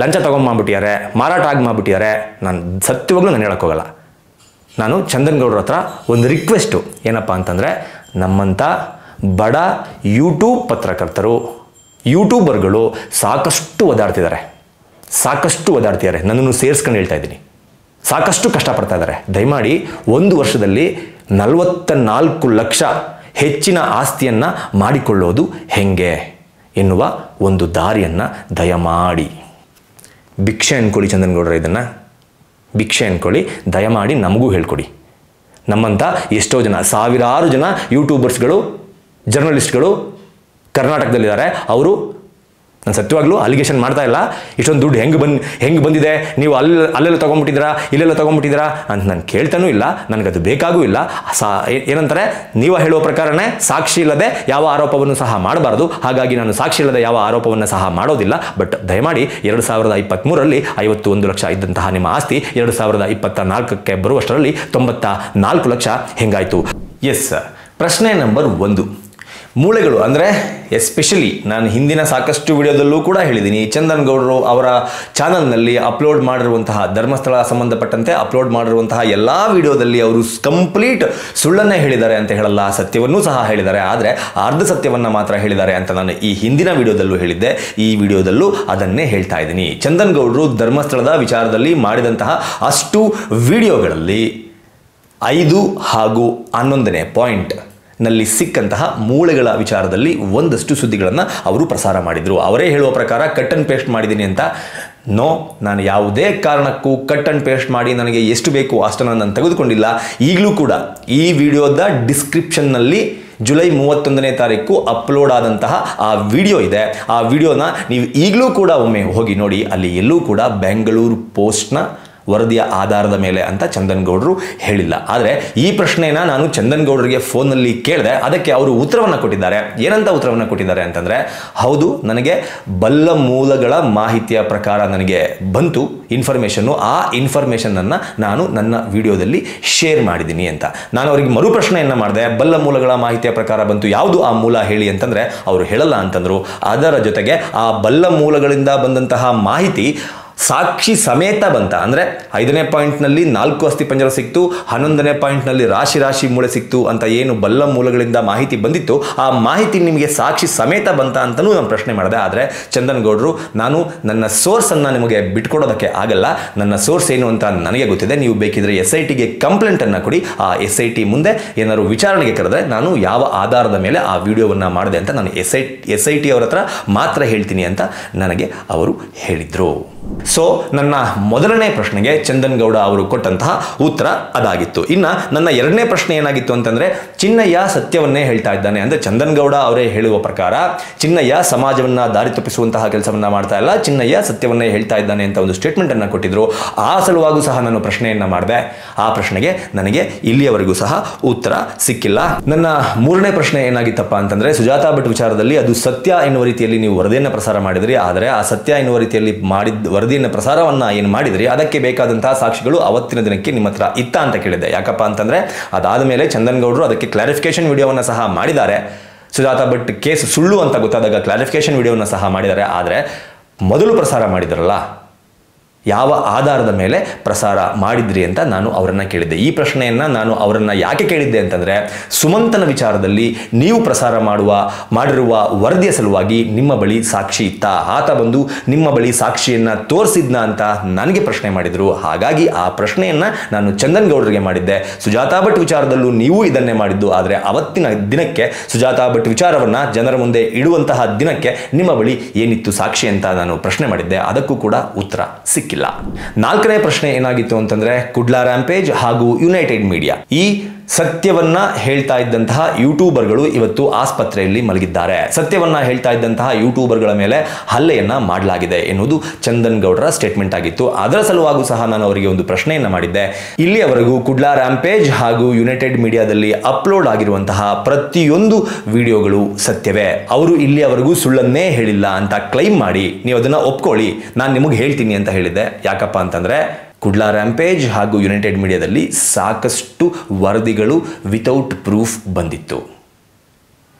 ಲಂಚ ತಗೊಂಡ್ಬಿಟ್ಟಿದ್ದಾರೆ, ಮಾರಾಟ ಆಗಿ ಮಾಡ್ಬಿಟ್ಟಿದ್ದಾರೆ, ನಾನು ಸತ್ಯವಾಗ್ಲೂ ನಾನು ಹೇಳೋಕ್ಕೋಗಲ್ಲ. ನಾನು ಚಂದನ್ ಗೌಡ್ರ ಹತ್ರ ಒಂದು ರಿಕ್ವೆಸ್ಟು ಏನಪ್ಪ ಅಂತಂದರೆ, ನಮ್ಮಂಥ ಬಡ ಯೂಟ್ಯೂಬ್ ಪತ್ರಕರ್ತರು, ಯೂಟ್ಯೂಬರ್ಗಳು ಸಾಕಷ್ಟು ಓದಾಡ್ತಿದ್ದಾರೆ, ನನ್ನನ್ನು ಸೇರಿಸ್ಕೊಂಡು ಹೇಳ್ತಾ ಇದ್ದೀನಿ. ಸಾಕಷ್ಟು ಕಷ್ಟಪಡ್ತಾ ಇದ್ದಾರೆ. ದಯಮಾಡಿ 1 ವರ್ಷದಲ್ಲಿ 44 ಲಕ್ಷ ಹೆಚ್ಚಿನ ಆಸ್ತಿಯನ್ನು ಮಾಡಿಕೊಳ್ಳೋದು ಹೆಂಗೆ ಎನ್ನುವ ಒಂದು ದಾರಿಯನ್ನು ದಯಮಾಡಿ ಭಿಕ್ಷೆ ಅನ್ಕೊಳ್ಳಿ. ಚಂದನ್ಗೌಡರ ಇದನ್ನು ಭಿಕ್ಷೆ ಅನ್ಕೊಳ್ಳಿ, ದಯಮಾಡಿ ನಮಗೂ ಹೇಳ್ಕೊಡಿ. ನಮ್ಮಂಥ ಎಷ್ಟೋ ಜನ, ಸಾವಿರಾರು ಜನ ಯೂಟ್ಯೂಬರ್ಸ್ಗಳು, ಜರ್ನಲಿಸ್ಟ್ಗಳು ಕರ್ನಾಟಕದಲ್ಲಿದ್ದಾರೆ. ಅವರು ನಾನು ಸತ್ಯವಾಗ್ಲೂ ಅಲಿಗೇಷನ್ ಮಾಡ್ತಾ ಇಲ್ಲ, ಇಷ್ಟೊಂದು ದುಡ್ಡು ಹೆಂಗೆ ಬಂದಿದೆ, ನೀವು ಅಲ್ಲೆಲ್ಲ ತೊಗೊಂಡ್ಬಿಟ್ಟಿದ್ದೀರಾ, ಇಲ್ಲೆಲ್ಲ ತೊಗೊಂಡ್ಬಿಟ್ಟಿದ್ದೀರಾ ಅಂತ ನಾನು ಕೇಳ್ತಾನೂ ಇಲ್ಲ, ನನಗದು ಬೇಕಾಗೂ ಇಲ್ಲ. ಏನಂತಾರೆ, ನೀವು ಹೇಳುವ ಪ್ರಕಾರನೇ ಸಾಕ್ಷಿ ಇಲ್ಲದೆ ಯಾವ ಆರೋಪವನ್ನು ಸಹ ಮಾಡಬಾರ್ದು, ಹಾಗಾಗಿ ನಾನು ಸಾಕ್ಷಿ ಇಲ್ಲದೆ ಯಾವ ಆರೋಪವನ್ನು ಸಹ ಮಾಡೋದಿಲ್ಲ. ಬಟ್ ದಯಮಾಡಿ 2023ರಲ್ಲಿ 51 ಲಕ್ಷ ಇದ್ದಂತಹ ನಿಮ್ಮ ಆಸ್ತಿ 2024ಕ್ಕೆ ಬರುವಷ್ಟರಲ್ಲಿ 94 ಲಕ್ಷ ಹೆಂಗಾಯಿತು? ಎಸ್, ಪ್ರಶ್ನೆ ನಂಬರ್ 1, ಮೂಳೆಗಳು ಅಂದರೆ ಎಸ್ಪೆಷಲಿ ನಾನು ಹಿಂದಿನ ಸಾಕಷ್ಟು ವಿಡಿಯೋದಲ್ಲೂ ಕೂಡ ಹೇಳಿದ್ದೀನಿ, ಚಂದನ್ಗೌಡರು ಅವರ ಚಾನಲ್ನಲ್ಲಿ ಅಪ್ಲೋಡ್ ಮಾಡಿರುವಂತಹ ಧರ್ಮಸ್ಥಳ ಸಂಬಂಧಪಟ್ಟಂತೆ ಅಪ್ಲೋಡ್ ಮಾಡಿರುವಂತಹ ಎಲ್ಲ ವಿಡಿಯೋದಲ್ಲಿ ಅವರು ಕಂಪ್ಲೀಟ್ ಸುಳ್ಳನ್ನೇ ಹೇಳಿದ್ದಾರೆ ಅಂತ ಹೇಳಲ್ಲ, ಸತ್ಯವನ್ನೂ ಸಹ ಹೇಳಿದ್ದಾರೆ. ಆದರೆ ಅರ್ಧ ಸತ್ಯವನ್ನು ಮಾತ್ರ ಹೇಳಿದ್ದಾರೆ ಅಂತ ನಾನು ಈ ಹಿಂದಿನ ವಿಡಿಯೋದಲ್ಲೂ ಹೇಳಿದ್ದೆ, ಈ ವಿಡಿಯೋದಲ್ಲೂ ಅದನ್ನೇ ಹೇಳ್ತಾ ಇದ್ದೀನಿ. ಚಂದನ್ಗೌಡರು ಧರ್ಮಸ್ಥಳದ ವಿಚಾರದಲ್ಲಿ ಮಾಡಿದಂತಹ ಅಷ್ಟು ವಿಡಿಯೋಗಳಲ್ಲಿ 5 ಹಾಗೂ 11ನೇ ಪಾಯಿಂಟ್ ನಲ್ಲಿ ಸಿಕ್ಕಂತಹ ಮೂಳೆಗಳ ವಿಚಾರದಲ್ಲಿ ಒಂದಷ್ಟು ಸುದ್ದಿಗಳನ್ನು ಅವರು ಪ್ರಸಾರ ಮಾಡಿದರು. ಅವರೇ ಹೇಳುವ ಪ್ರಕಾರ ಕಟ್ ಅಂಡ್ ಪೇಸ್ಟ್ ಮಾಡಿದ್ದೀನಿ ಅಂತ. ನೋ, ನಾನು ಯಾವುದೇ ಕಾರಣಕ್ಕೂ ಕಟ್ ಅಂಡ್ ಪೇಸ್ಟ್ ಮಾಡಿ ನನಗೆ ಎಷ್ಟು ಬೇಕು ಅಷ್ಟನ್ನು ನಾನು ತೆಗೆದುಕೊಂಡಿಲ್ಲ. ಈಗಲೂ ಕೂಡ ಈ ವಿಡಿಯೋದ ಡಿಸ್ಕ್ರಿಪ್ಷನ್ನಲ್ಲಿ ಜುಲೈ 31ನೇ ತಾರೀಕು ಅಪ್ಲೋಡ್ ಆದಂತಹ ಆ ವಿಡಿಯೋ ಇದೆ. ಆ ವಿಡಿಯೋನ ನೀವು ಈಗಲೂ ಕೂಡ ಒಮ್ಮೆ ಹೋಗಿ ನೋಡಿ. ಅಲ್ಲಿ ಎಲ್ಲೂ ಕೂಡ ಬೆಂಗಳೂರು ಪೋಸ್ಟ್ನ ವರದಿಯ ಆಧಾರದ ಮೇಲೆ ಅಂತ ಚಂದನ್ಗೌಡರು ಹೇಳಿಲ್ಲ. ಆದರೆ ಈ ಪ್ರಶ್ನೆನ ನಾನು ಚಂದನ್ಗೌಡರಿಗೆ ಫೋನಲ್ಲಿ ಕೇಳಿದೆ, ಅದಕ್ಕೆ ಅವರು ಉತ್ತರವನ್ನು ಕೊಟ್ಟಿದ್ದಾರೆ. ಏನಂತ ಉತ್ತರವನ್ನು ಕೊಟ್ಟಿದ್ದಾರೆ ಅಂತಂದರೆ, ಹೌದು, ನನಗೆ ಬಲ್ಲ ಮೂಲಗಳ ಮಾಹಿತಿಯ ಪ್ರಕಾರ ನನಗೆ ಬಂತು ಇನ್ಫಾರ್ಮೇಷನ್ನು, ಆ ಇನ್ಫಾರ್ಮೇಷನನ್ನು ನಾನು ನನ್ನ ವಿಡಿಯೋದಲ್ಲಿ ಶೇರ್ ಮಾಡಿದ್ದೀನಿ ಅಂತ. ನಾನು ಅವರಿಗೆ ಮರು ಪ್ರಶ್ನೆಯನ್ನು ಮಾಡಿದೆ, ಬಲ್ಲ ಮೂಲಗಳ ಮಾಹಿತಿಯ ಪ್ರಕಾರ ಬಂತು, ಯಾವುದು ಆ ಮೂಲ ಹೇಳಿ ಅಂತಂದರೆ ಅವರು ಹೇಳಲ್ಲ ಅಂತಂದರು. ಅದರ ಜೊತೆಗೆ ಆ ಬಲ್ಲ ಮೂಲಗಳಿಂದ ಬಂದಂತಹ ಮಾಹಿತಿ ಸಾಕ್ಷಿ ಸಮೇತ ಬಂತ. ಅಂದರೆ 5ನೇ ಪಾಯಿಂಟ್ನಲ್ಲಿ 4 ಅಸ್ಥಿಪಂಜರ ಸಿಕ್ತು, 11ನೇ ಪಾಯಿಂಟ್ನಲ್ಲಿ ರಾಶಿ ಮೂಳೆ ಸಿಕ್ತು ಅಂತ ಏನು ಬಲ್ಲ ಮೂಲಗಳಿಂದ ಮಾಹಿತಿ ಬಂದಿತ್ತು, ಆ ಮಾಹಿತಿ ನಿಮಗೆ ಸಾಕ್ಷಿ ಸಮೇತ ಬಂತ ಅಂತಲೂ ನಾನು ಪ್ರಶ್ನೆ ಮಾಡಿದೆ. ಆದರೆ ಚಂದನ್ಗೌಡರು, ನಾನು ನನ್ನ ಸೋರ್ಸನ್ನು ನಿಮಗೆ ಬಿಟ್ಕೊಡೋದಕ್ಕೆ ಆಗಲ್ಲ, ನನ್ನ ಸೋರ್ಸ್ ಏನು ಅಂತ ನನಗೆ ಗೊತ್ತಿದೆ, ನೀವು ಬೇಕಿದ್ರೆ SITಗೆ ಕಂಪ್ಲೇಂಟನ್ನು ಕೊಡಿ, ಆ SIT ಮುಂದೆ ಏನಾದ್ರು ವಿಚಾರಣೆಗೆ ಕರೆದ್ರೆ ನಾನು ಯಾವ ಆಧಾರದ ಮೇಲೆ ಆ ವಿಡಿಯೋವನ್ನು ಮಾಡಿದೆ ಅಂತ ನಾನು SIT ಅವರ ಹತ್ರ ಮಾತ್ರ ಹೇಳ್ತೀನಿ ಅಂತ ನನಗೆ ಅವರು ಹೇಳಿದರು. ಸೊ ನನ್ನ ಮೊದಲನೇ ಪ್ರಶ್ನೆಗೆ ಚಂದನ್ಗೌಡ ಅವರು ಕೊಟ್ಟಂತಹ ಉತ್ತರ ಅದಾಗಿತ್ತು. ಇನ್ನು ನನ್ನ 2ನೇ ಪ್ರಶ್ನೆ ಏನಾಗಿತ್ತು ಅಂತಂದರೆ, ಚಿನ್ನಯ್ಯ ಸತ್ಯವನ್ನೇ ಹೇಳ್ತಾ ಇದ್ದಾನೆ. ಅಂದರೆ ಚಂದನ್ಗೌಡ ಅವರೇ ಹೇಳುವ ಪ್ರಕಾರ ಚಿನ್ನಯ್ಯ ಸಮಾಜವನ್ನು ದಾರಿ ತಪ್ಪಿಸುವಂತಹ ಕೆಲಸವನ್ನು ಮಾಡ್ತಾ ಇಲ್ಲ, ಚಿನ್ನಯ್ಯ ಸತ್ಯವನ್ನೇ ಹೇಳ್ತಾ ಇದ್ದಾನೆ ಅಂತ ಒಂದು ಸ್ಟೇಟ್ಮೆಂಟನ್ನು ಕೊಟ್ಟಿದ್ರು. ಆ ಸಲುವಾಗೂ ಸಹ ನಾನು ಪ್ರಶ್ನೆಯನ್ನು ಮಾಡಿದೆ. ಆ ಪ್ರಶ್ನೆಗೆ ನನಗೆ ಇಲ್ಲಿಯವರೆಗೂ ಸಹ ಉತ್ತರ ಸಿಕ್ಕಿಲ್ಲ. ನನ್ನ 3ನೇ ಪ್ರಶ್ನೆ ಏನಾಗಿತ್ತಪ್ಪ ಅಂತಂದರೆ, ಸುಜಾತಾ ಭಟ್ ವಿಚಾರದಲ್ಲಿ ಅದು ಸತ್ಯ ಎನ್ನುವ ರೀತಿಯಲ್ಲಿ ನೀವು ವರದಿಯನ್ನು ಪ್ರಸಾರ ಮಾಡಿದ್ರಿ. ಆದರೆ ಆ ಸತ್ಯ ಎನ್ನುವ ರೀತಿಯಲ್ಲಿ ಮಾಡಿದ ವರದಿಯನ್ನು ಪ್ರಸಾರವನ್ನು ಏನು ಮಾಡಿದ್ರಿ, ಅದಕ್ಕೆ ಬೇಕಾದಂತಹ ಸಾಕ್ಷಿಗಳು ಅವತ್ತಿನ ದಿನಕ್ಕೆ ನಿಮ್ಮ ಹತ್ರ ಇತ್ತ ಅಂತ ಕೇಳಿದ್ದೆ. ಯಾಕಪ್ಪ ಅಂತಂದರೆ ಅದಾದ ಮೇಲೆ ಚಂದನ್ಗೌಡರು ಅದಕ್ಕೆ ಕ್ಲಾರಿಫಿಕೇಶನ್ ವಿಡಿಯೋವನ್ನು ಸಹ ಮಾಡಿದ್ದಾರೆ. ಸುಜಾತಾ ಭಟ್ ಕೇಸ್ ಸುಳ್ಳು ಅಂತ ಗೊತ್ತಾದಾಗ ಕ್ಲಾರಿಫಿಕೇಶನ್ ವಿಡಿಯೋವನ್ನು ಸಹ ಮಾಡಿದ್ದಾರೆ. ಆದರೆ ಮೊದಲು ಪ್ರಸಾರ ಮಾಡಿದ್ರಲ್ಲ, ಯಾವ ಆಧಾರದ ಮೇಲೆ ಪ್ರಸಾರ ಮಾಡಿದ್ರಿ ಅಂತ ನಾನು ಅವರನ್ನು ಕೇಳಿದ್ದೆ. ಈ ಪ್ರಶ್ನೆಯನ್ನು ನಾನು ಅವರನ್ನು ಯಾಕೆ ಕೇಳಿದ್ದೆ ಅಂತಂದರೆ, ಸುಮಂತನ ವಿಚಾರದಲ್ಲಿ ನೀವು ಪ್ರಸಾರ ಮಾಡಿರುವ ವರದಿಯ ಸಲುವಾಗಿ ನಿಮ್ಮ ಬಳಿ ಸಾಕ್ಷಿ ಇತ್ತ, ಆತ ಬಂದು ನಿಮ್ಮ ಬಳಿ ಸಾಕ್ಷಿಯನ್ನು ತೋರಿಸಿದ್ನ ಅಂತ ನನಗೆ ಪ್ರಶ್ನೆ ಮಾಡಿದರು. ಹಾಗಾಗಿ ಆ ಪ್ರಶ್ನೆಯನ್ನು ನಾನು ಚಂದನ್ಗೌಡರಿಗೆ ಮಾಡಿದ್ದೆ. ಸುಜಾತಾ ಭಟ್ ವಿಚಾರದಲ್ಲೂ ನೀವು ಇದನ್ನೇ ಮಾಡಿದ್ದು, ಆದರೆ ಅವತ್ತಿನ ದಿನಕ್ಕೆ ಸುಜಾತಾ ಭಟ್ ವಿಚಾರವನ್ನು ಜನರ ಮುಂದೆ ಇಡುವಂತಹ ದಿನಕ್ಕೆ ನಿಮ್ಮ ಬಳಿ ಏನಿತ್ತು ಸಾಕ್ಷಿ ಅಂತ ನಾನು ಪ್ರಶ್ನೆ ಮಾಡಿದ್ದೆ. ಅದಕ್ಕೂ ಕೂಡ ಉತ್ತರ ಸಿಕ್ಕಿಲ್ಲ. 4ನೇ ಪ್ರಶ್ನೆ ಏನಾಗಿತ್ತು ಅಂತಂದ್ರೆ, ಕುಡ್ಲಾ ರ್ಯಾಂಪೇಜ್ ಹಾಗೂ ಯುನೈಟೆಡ್ ಮೀಡಿಯಾ, ಈ ಸತ್ಯವನ್ನ ಹೇಳ್ತಾ ಇದ್ದಂತಹ ಯೂಟ್ಯೂಬರ್ಗಳು ಇವತ್ತು ಆಸ್ಪತ್ರೆಯಲ್ಲಿ ಮಲಗಿದ್ದಾರೆ. ಸತ್ಯವನ್ನ ಹೇಳ್ತಾ ಇದ್ದಂತಹ ಯೂಟ್ಯೂಬರ್ಗಳ ಮೇಲೆ ಹಲ್ಲೆಯನ್ನ ಮಾಡಲಾಗಿದೆ ಎನ್ನುವುದು ಚಂದನ್ಗೌಡರ ಸ್ಟೇಟ್ಮೆಂಟ್ ಆಗಿತ್ತು. ಅದರ ಸಲುವಾಗೂ ಸಹ ನಾನು ಅವರಿಗೆ ಒಂದು ಪ್ರಶ್ನೆಯನ್ನ ಮಾಡಿದ್ದೆ. ಇಲ್ಲಿಯವರೆಗೂ ಕುಡ್ಲಾ ರ್ಯಾಂಪೇಜ್ ಹಾಗೂ ಯುನೈಟೆಡ್ ಮೀಡಿಯಾದಲ್ಲಿ ಅಪ್ಲೋಡ್ ಆಗಿರುವಂತಹ ಪ್ರತಿಯೊಂದು ವಿಡಿಯೋಗಳು ಸತ್ಯವೇ, ಅವರು ಇಲ್ಲಿಯವರೆಗೂ ಸುಳ್ಳನ್ನೇ ಹೇಳಿಲ್ಲ ಅಂತ ಕ್ಲೈಮ್ ಮಾಡಿ ನೀವು ಅದನ್ನ ಒಪ್ಕೊಳ್ಳಿ, ನಾನು ನಿಮಗೆ ಹೇಳ್ತೀನಿ ಅಂತ ಹೇಳಿದ್ದೆ. ಯಾಕಪ್ಪ ಅಂತಂದ್ರೆ ಕುಡ್ಲಾ ರ್ಯಾಂಪೇಜ್ ಹಾಗೂ ಯುನೈಟೆಡ್ ಮೀಡಿಯಾದಲ್ಲಿ ಸಾಕಷ್ಟು ವರದಿಗಳು ವಿತೌಟ್ ಪ್ರೂಫ್ ಬಂದಿತ್ತು.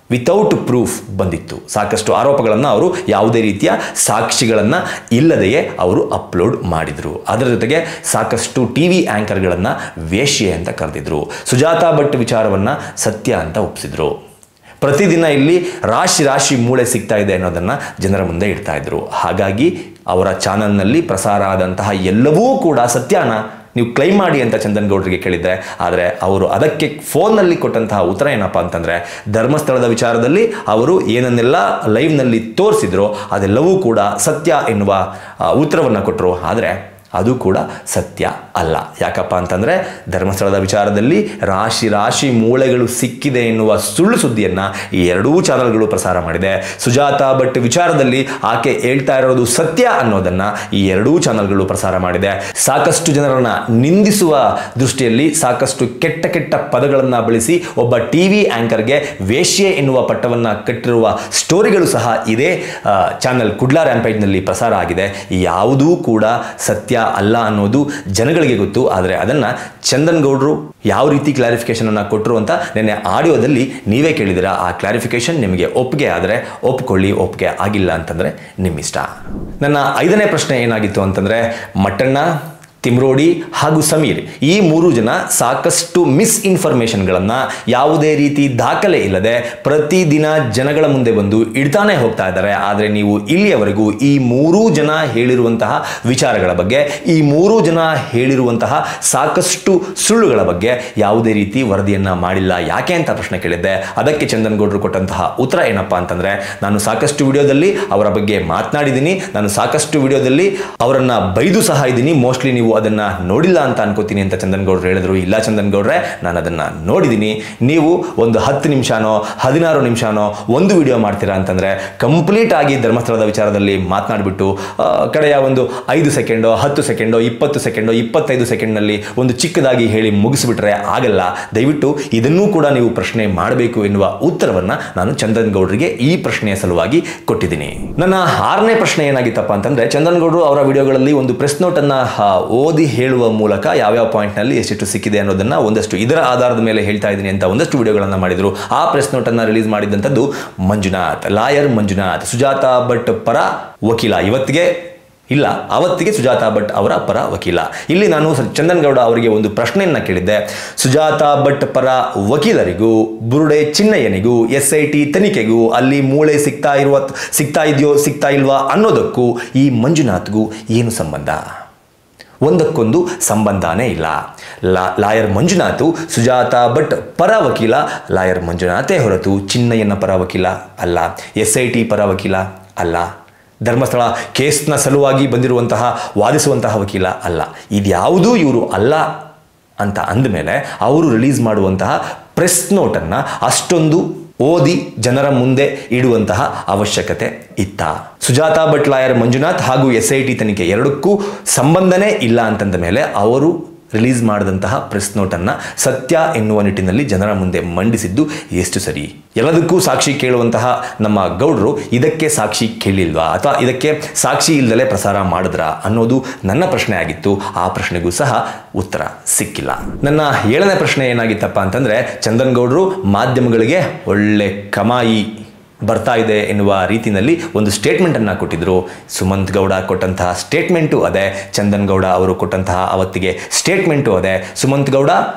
ವಿತೌಟ್ ಪ್ರೂಫ್ ಬಂದಿತ್ತು. ಸಾಕಷ್ಟು ಆರೋಪಗಳನ್ನು ಅವರು ಯಾವುದೇ ರೀತಿಯ ಸಾಕ್ಷಿಗಳನ್ನು ಇಲ್ಲದೆಯೇ ಅವರು ಅಪ್ಲೋಡ್ ಮಾಡಿದರು. ಅದರ ಜೊತೆಗೆ ಸಾಕಷ್ಟು ಟಿವಿ ಆ್ಯಂಕರ್ಗಳನ್ನು ವೇಶ್ಯೆ ಅಂತ ಕರೆದಿದ್ರು. ಸುಜಾತಾ ಭಟ್ ವಿಚಾರವನ್ನು ಸತ್ಯ ಅಂತ ಒಪ್ಪಿಸಿದ್ರು. ಪ್ರತಿದಿನ ಇಲ್ಲಿ ರಾಶಿ ಮೂಳೆ ಸಿಗ್ತಾ ಇದೆ ಅನ್ನೋದನ್ನು ಜನರ ಮುಂದೆ ಇಡ್ತಾ ಇದ್ರು. ಹಾಗಾಗಿ ಅವರ ಚಾನಲ್ನಲ್ಲಿ ಪ್ರಸಾರ ಆದಂತಹ ಎಲ್ಲವೂ ಕೂಡ ಸತ್ಯನ ನೀವು ಕ್ಲೈಮ್ ಮಾಡಿ ಅಂತ ಚಂದನ್ ಗೌಡ್ರಿಗೆ ಕೇಳಿದ್ದೆ. ಆದರೆ ಅವರು ಅದಕ್ಕೆ ಫೋನ್ನಲ್ಲಿ ಕೊಟ್ಟಂತಹ ಉತ್ತರ ಏನಪ್ಪ ಅಂತಂದರೆ, ಧರ್ಮಸ್ಥಳದ ವಿಚಾರದಲ್ಲಿ ಅವರು ಏನನ್ನೆಲ್ಲ ಲೈವ್ನಲ್ಲಿ ತೋರಿಸಿದ್ರು ಅದೆಲ್ಲವೂ ಕೂಡ ಸತ್ಯ ಎನ್ನುವ ಉತ್ತರವನ್ನು ಕೊಟ್ಟರು. ಆದರೆ ಅದು ಕೂಡ ಸತ್ಯ ಅಲ್ಲ. ಯಾಕಪ್ಪ ಅಂತಂದರೆ ಧರ್ಮಸ್ಥಳದ ವಿಚಾರದಲ್ಲಿ ರಾಶಿ ಮೂಳೆಗಳು ಸಿಕ್ಕಿದೆ ಎನ್ನುವ ಸುಳ್ಳು ಸುದ್ದಿಯನ್ನು ಈ ಎರಡೂ ಚಾನಲ್ಗಳು ಪ್ರಸಾರ ಮಾಡಿದೆ. ಸುಜಾತಾ ಭಟ್ ವಿಚಾರದಲ್ಲಿ ಆಕೆ ಹೇಳ್ತಾ ಇರೋದು ಸತ್ಯ ಅನ್ನೋದನ್ನು ಈ ಎರಡೂ ಚಾನಲ್ಗಳು ಪ್ರಸಾರ ಮಾಡಿದೆ. ಸಾಕಷ್ಟು ಜನರನ್ನು ನಿಂದಿಸುವ ದೃಷ್ಟಿಯಲ್ಲಿ ಸಾಕಷ್ಟು ಕೆಟ್ಟ ಪದಗಳನ್ನು ಬಳಸಿ ಒಬ್ಬ ಟಿವಿ ಆ್ಯಂಕರ್ಗೆ ವೇಶ್ಯೆ ಎನ್ನುವ ಪಟ್ಟವನ್ನು ಕಟ್ಟಿರುವ ಸ್ಟೋರಿಗಳು ಸಹ ಇದೇ ಚಾನಲ್ ಕುಡ್ಲಾ ರ್ಯಾಂಪೇಜ್ನಲ್ಲಿ ಪ್ರಸಾರ ಆಗಿದೆ. ಯಾವುದೂ ಕೂಡ ಸತ್ಯ ಅಲ್ಲ ಅನ್ನೋದು ಜನಗಳಿಗೆ ಗೊತ್ತು. ಆದರೆ ಅದನ್ನು ಚಂದನ್ ಗೌಡ್ರು ಯಾವ ರೀತಿ ಕ್ಲಾರಿಫಿಕೇಶನ್ ಅನ್ನು ಕೊಟ್ಟರು ಅಂತ ನೆನ್ನೆ ಆಡಿಯೋದಲ್ಲಿ ನೀವೇ ಕೇಳಿದಿರ. ಆ ಕ್ಲಾರಿಫಿಕೇಶನ್ ನಿಮಗೆ ಒಪ್ಪಿಗೆ ಆದರೆ ಒಪ್ಕೊಳ್ಳಿ, ಒಪ್ಪಿಗೆ ಆಗಿಲ್ಲ ಅಂತಂದರೆ ನಿಮ್ಮಿಷ್ಟ. ನನ್ನ 5ನೇ ಪ್ರಶ್ನೆ ಏನಾಗಿತ್ತು ಅಂತಂದರೆ, ಮಟ್ಟಣ್ಣ, ತಿಮ್ರೋಡಿ ಹಾಗೂ ಸಮೀರ್ ಈ 3 ಜನ ಸಾಕಷ್ಟು ಮಿಸ್ಇನ್ಫಾರ್ಮೇಷನ್ಗಳನ್ನು ಯಾವುದೇ ರೀತಿ ದಾಖಲೆ ಇಲ್ಲದೆ ಪ್ರತಿದಿನ ಜನಗಳ ಮುಂದೆ ಬಂದು ಇಡ್ತಾನೆ ಹೋಗ್ತಾ ಇದ್ದಾರೆ. ಆದರೆ ನೀವು ಇಲ್ಲಿಯವರೆಗೂ ಈ 3 ಜನ ಹೇಳಿರುವಂತಹ ವಿಚಾರಗಳ ಬಗ್ಗೆ, ಈ 3 ಜನ ಹೇಳಿರುವಂತಹ ಸಾಕಷ್ಟು ಸುಳ್ಳುಗಳ ಬಗ್ಗೆ ಯಾವುದೇ ರೀತಿ ವರದಿಯನ್ನು ಮಾಡಿಲ್ಲ. ಯಾಕೆ ಅಂತ ಪ್ರಶ್ನೆ ಕೇಳಿದ್ದೆ. ಅದಕ್ಕೆ ಚಂದನ್ ಗೌಡ್ರು ಕೊಟ್ಟಂತಹ ಉತ್ತರ ಏನಪ್ಪಾ ಅಂತಂದರೆ, ನಾನು ಸಾಕಷ್ಟು ವಿಡಿಯೋದಲ್ಲಿ ಅವರ ಬಗ್ಗೆ ಮಾತನಾಡಿದ್ದೀನಿ, ನಾನು ಸಾಕಷ್ಟು ವಿಡಿಯೋದಲ್ಲಿ ಅವರನ್ನು ಬೈದು ಸಹ ಇದ್ದೀನಿ. ಮೋಸ್ಟ್ಲಿ ನೀವು ಅದನ್ನು ನೋಡಿಲ್ಲ ಅಂತ ಅನ್ಕೋತೀನಿ ಅಂತ ಚಂದನ್ ಗೌಡ್ರು ಹೇಳಿದ್ರು. ಇಲ್ಲ ಚಂದನ್ ಗೌಡ್ರೆ, ನಾನು ಅದನ್ನು ನೋಡಿದ್ದೀನಿ. ನೀವು ಒಂದು 10 ನಿಮಿಷನೋ 16 ನಿಮಿಷನೋ ಒಂದು ವಿಡಿಯೋ ಮಾಡ್ತೀರಾ ಅಂತಂದರೆ ಕಂಪ್ಲೀಟ್ ಆಗಿ ಧರ್ಮಸ್ಥಳದ ವಿಚಾರದಲ್ಲಿ ಮಾತನಾಡಿಬಿಟ್ಟು ಕಡೆಯ ಒಂದು 5 ಸೆಕೆಂಡೋ 10 ಸೆಕೆಂಡೋ 20 ಸೆಕೆಂಡೋ 25 ಸೆಕೆಂಡ್ನಲ್ಲಿ ಒಂದು ಚಿಕ್ಕದಾಗಿ ಹೇಳಿ ಮುಗಿಸಿಬಿಟ್ರೆ ಆಗಲ್ಲ. ದಯವಿಟ್ಟು ಇದನ್ನೂ ಕೂಡ ನೀವು ಪ್ರಶ್ನೆ ಮಾಡಬೇಕು ಎನ್ನುವ ಉತ್ತರವನ್ನು ನಾನು ಚಂದನ್ ಗೌಡ್ರಿಗೆ ಈ ಪ್ರಶ್ನೆಯ ಸಲುವಾಗಿ ಕೊಟ್ಟಿದ್ದೀನಿ. ನನ್ನ 6ನೇ ಪ್ರಶ್ನೆ ಏನಾಗಿತ್ತಪ್ಪ ಅಂತಂದರೆ, ಚಂದನ್ ಗೌಡ್ರು ಅವರ ವಿಡಿಯೋಗಳಲ್ಲಿ ಒಂದು ಪ್ರೆಸ್ ನೋಟನ್ನು ಓದಿ ಹೇಳುವ ಮೂಲಕ ಯಾವ್ಯಾವ ಪಾಯಿಂಟ್ನಲ್ಲಿ ಎಷ್ಟೆಷ್ಟು ಸಿಕ್ಕಿದೆ ಅನ್ನೋದನ್ನು ಒಂದಷ್ಟು ಇದರ ಆಧಾರದ ಮೇಲೆ ಹೇಳ್ತಾ ಇದ್ದೀನಿ ಅಂತ ಒಂದಷ್ಟು ವಿಡಿಯೋಗಳನ್ನು ಮಾಡಿದರು. ಆ ಪ್ರೆಸ್ ನೋಟನ್ನು ರಿಲೀಸ್ ಮಾಡಿದಂಥದ್ದು ಮಂಜುನಾಥ್, ಲಾಯರ್ ಮಂಜುನಾಥ್, ಸುಜಾತಾ ಭಟ್ ಪರ ವಕೀಲ. ಅವತ್ತಿಗೆ ಸುಜಾತಾ ಭಟ್ ಅವರ ಪರ ವಕೀಲ. ಇಲ್ಲಿ ನಾನು ಚಂದನ್ ಗೌಡ ಅವರಿಗೆ ಒಂದು ಪ್ರಶ್ನೆಯನ್ನು ಕೇಳಿದ್ದೆ. ಸುಜಾತಾ ಭಟ್ ಪರ ವಕೀಲರಿಗೂ ಬುರುಡೆ ಚಿನ್ನಯ್ಯನಿಗೂ SIT ತನಿಖೆಗೂ ಅಲ್ಲಿ ಮೂಳೆ ಸಿಗ್ತಾ ಇಲ್ವಾ ಅನ್ನೋದಕ್ಕೂ ಈ ಮಂಜುನಾಥ್ಗೂ ಏನು ಸಂಬಂಧ? ಒಂದಕ್ಕೊಂದು ಸಂಬಂಧನೇ ಇಲ್ಲ. ಲಾಯರ್ ಮಂಜುನಾಥ್ ಸುಜಾತಾ ಭಟ್ ಪರ ವಕೀಲ ಲಾಯರ್ ಮಂಜುನಾಥೇ ಹೊರತು ಚಿನ್ನಯ್ಯನ ಪರ ವಕೀಲ ಅಲ್ಲ, SIT ಪರ ವಕೀಲ ಅಲ್ಲ, ಧರ್ಮಸ್ಥಳ ಕೇಸ್ನ ಸಲುವಾಗಿ ವಾದಿಸುವಂತಹ ವಕೀಲ ಅಲ್ಲ. ಇದ್ಯಾವುದೂ ಇವರು ಅಲ್ಲ ಅಂತ ಅಂದಮೇಲೆ ಅವರು ರಿಲೀಸ್ ಮಾಡುವಂತಹ ಪ್ರೆಸ್ ನೋಟನ್ನು ಅಷ್ಟೊಂದು ಓದಿ ಜನರ ಮುಂದೆ ಇಡುವಂತಹ ಅವಶ್ಯಕತೆ ಇತ್ತ? ಸುಜಾತಾ ಭಟ್ ಲಾಯರ್ ಮಂಜುನಾಥ್ ಹಾಗೂ SIT ತನಿಖೆ ಎರಡಕ್ಕೂ ಸಂಬಂಧನೇ ಇಲ್ಲ ಅಂತಂದ ಮೇಲೆ ಅವರು ರಿಲೀಸ್ ಮಾಡಿದಂತಹ ಪ್ರೆಸ್ ನೋಟನ್ನು ಸತ್ಯ ಎನ್ನುವ ನಿಟ್ಟಿನಲ್ಲಿ ಜನರ ಮುಂದೆ ಮಂಡಿಸಿದ್ದು ಎಷ್ಟು ಸರಿ? ಎಲ್ಲದಕ್ಕೂ ಸಾಕ್ಷಿ ಕೇಳುವಂತಹ ನಮ್ಮ ಗೌಡ್ರು ಇದಕ್ಕೆ ಸಾಕ್ಷಿ ಕೇಳಿಲ್ವಾ ಅಥವಾ ಇದಕ್ಕೆ ಸಾಕ್ಷಿ ಇಲ್ಲದಲೇ ಪ್ರಸಾರ ಮಾಡಿದ್ರಾ ಅನ್ನೋದು ನನ್ನ ಪ್ರಶ್ನೆ ಆಗಿತ್ತು. ಆ ಪ್ರಶ್ನೆಗೂ ಸಹ ಉತ್ತರ ಸಿಕ್ಕಿಲ್ಲ. ನನ್ನ 7ನೇ ಪ್ರಶ್ನೆ ಏನಾಗಿತ್ತಪ್ಪ ಅಂತಂದರೆ, ಚಂದನ್ ಗೌಡ್ರು ಮಾಧ್ಯಮಗಳಿಗೆ ಒಳ್ಳೆ ಕಮಾಯಿ ಬರ್ತಾ ಇದೆ ಎನ್ನುವ ರೀತಿಯಲ್ಲಿ ಒಂದು ಸ್ಟೇಟ್ಮೆಂಟನ್ನು ಕೊಟ್ಟಿದ್ದರು. ಸುಮಂತ್ ಗೌಡ ಕೊಟ್ಟಂತಹ ಸ್ಟೇಟ್ಮೆಂಟು ಅದೇ, ಚಂದನ್ ಗೌಡ ಅವರು ಕೊಟ್ಟಂತಹ ಅವತ್ತಿಗೆ ಸ್ಟೇಟ್ಮೆಂಟು ಅದೇ. ಸುಮಂತ್ ಗೌಡ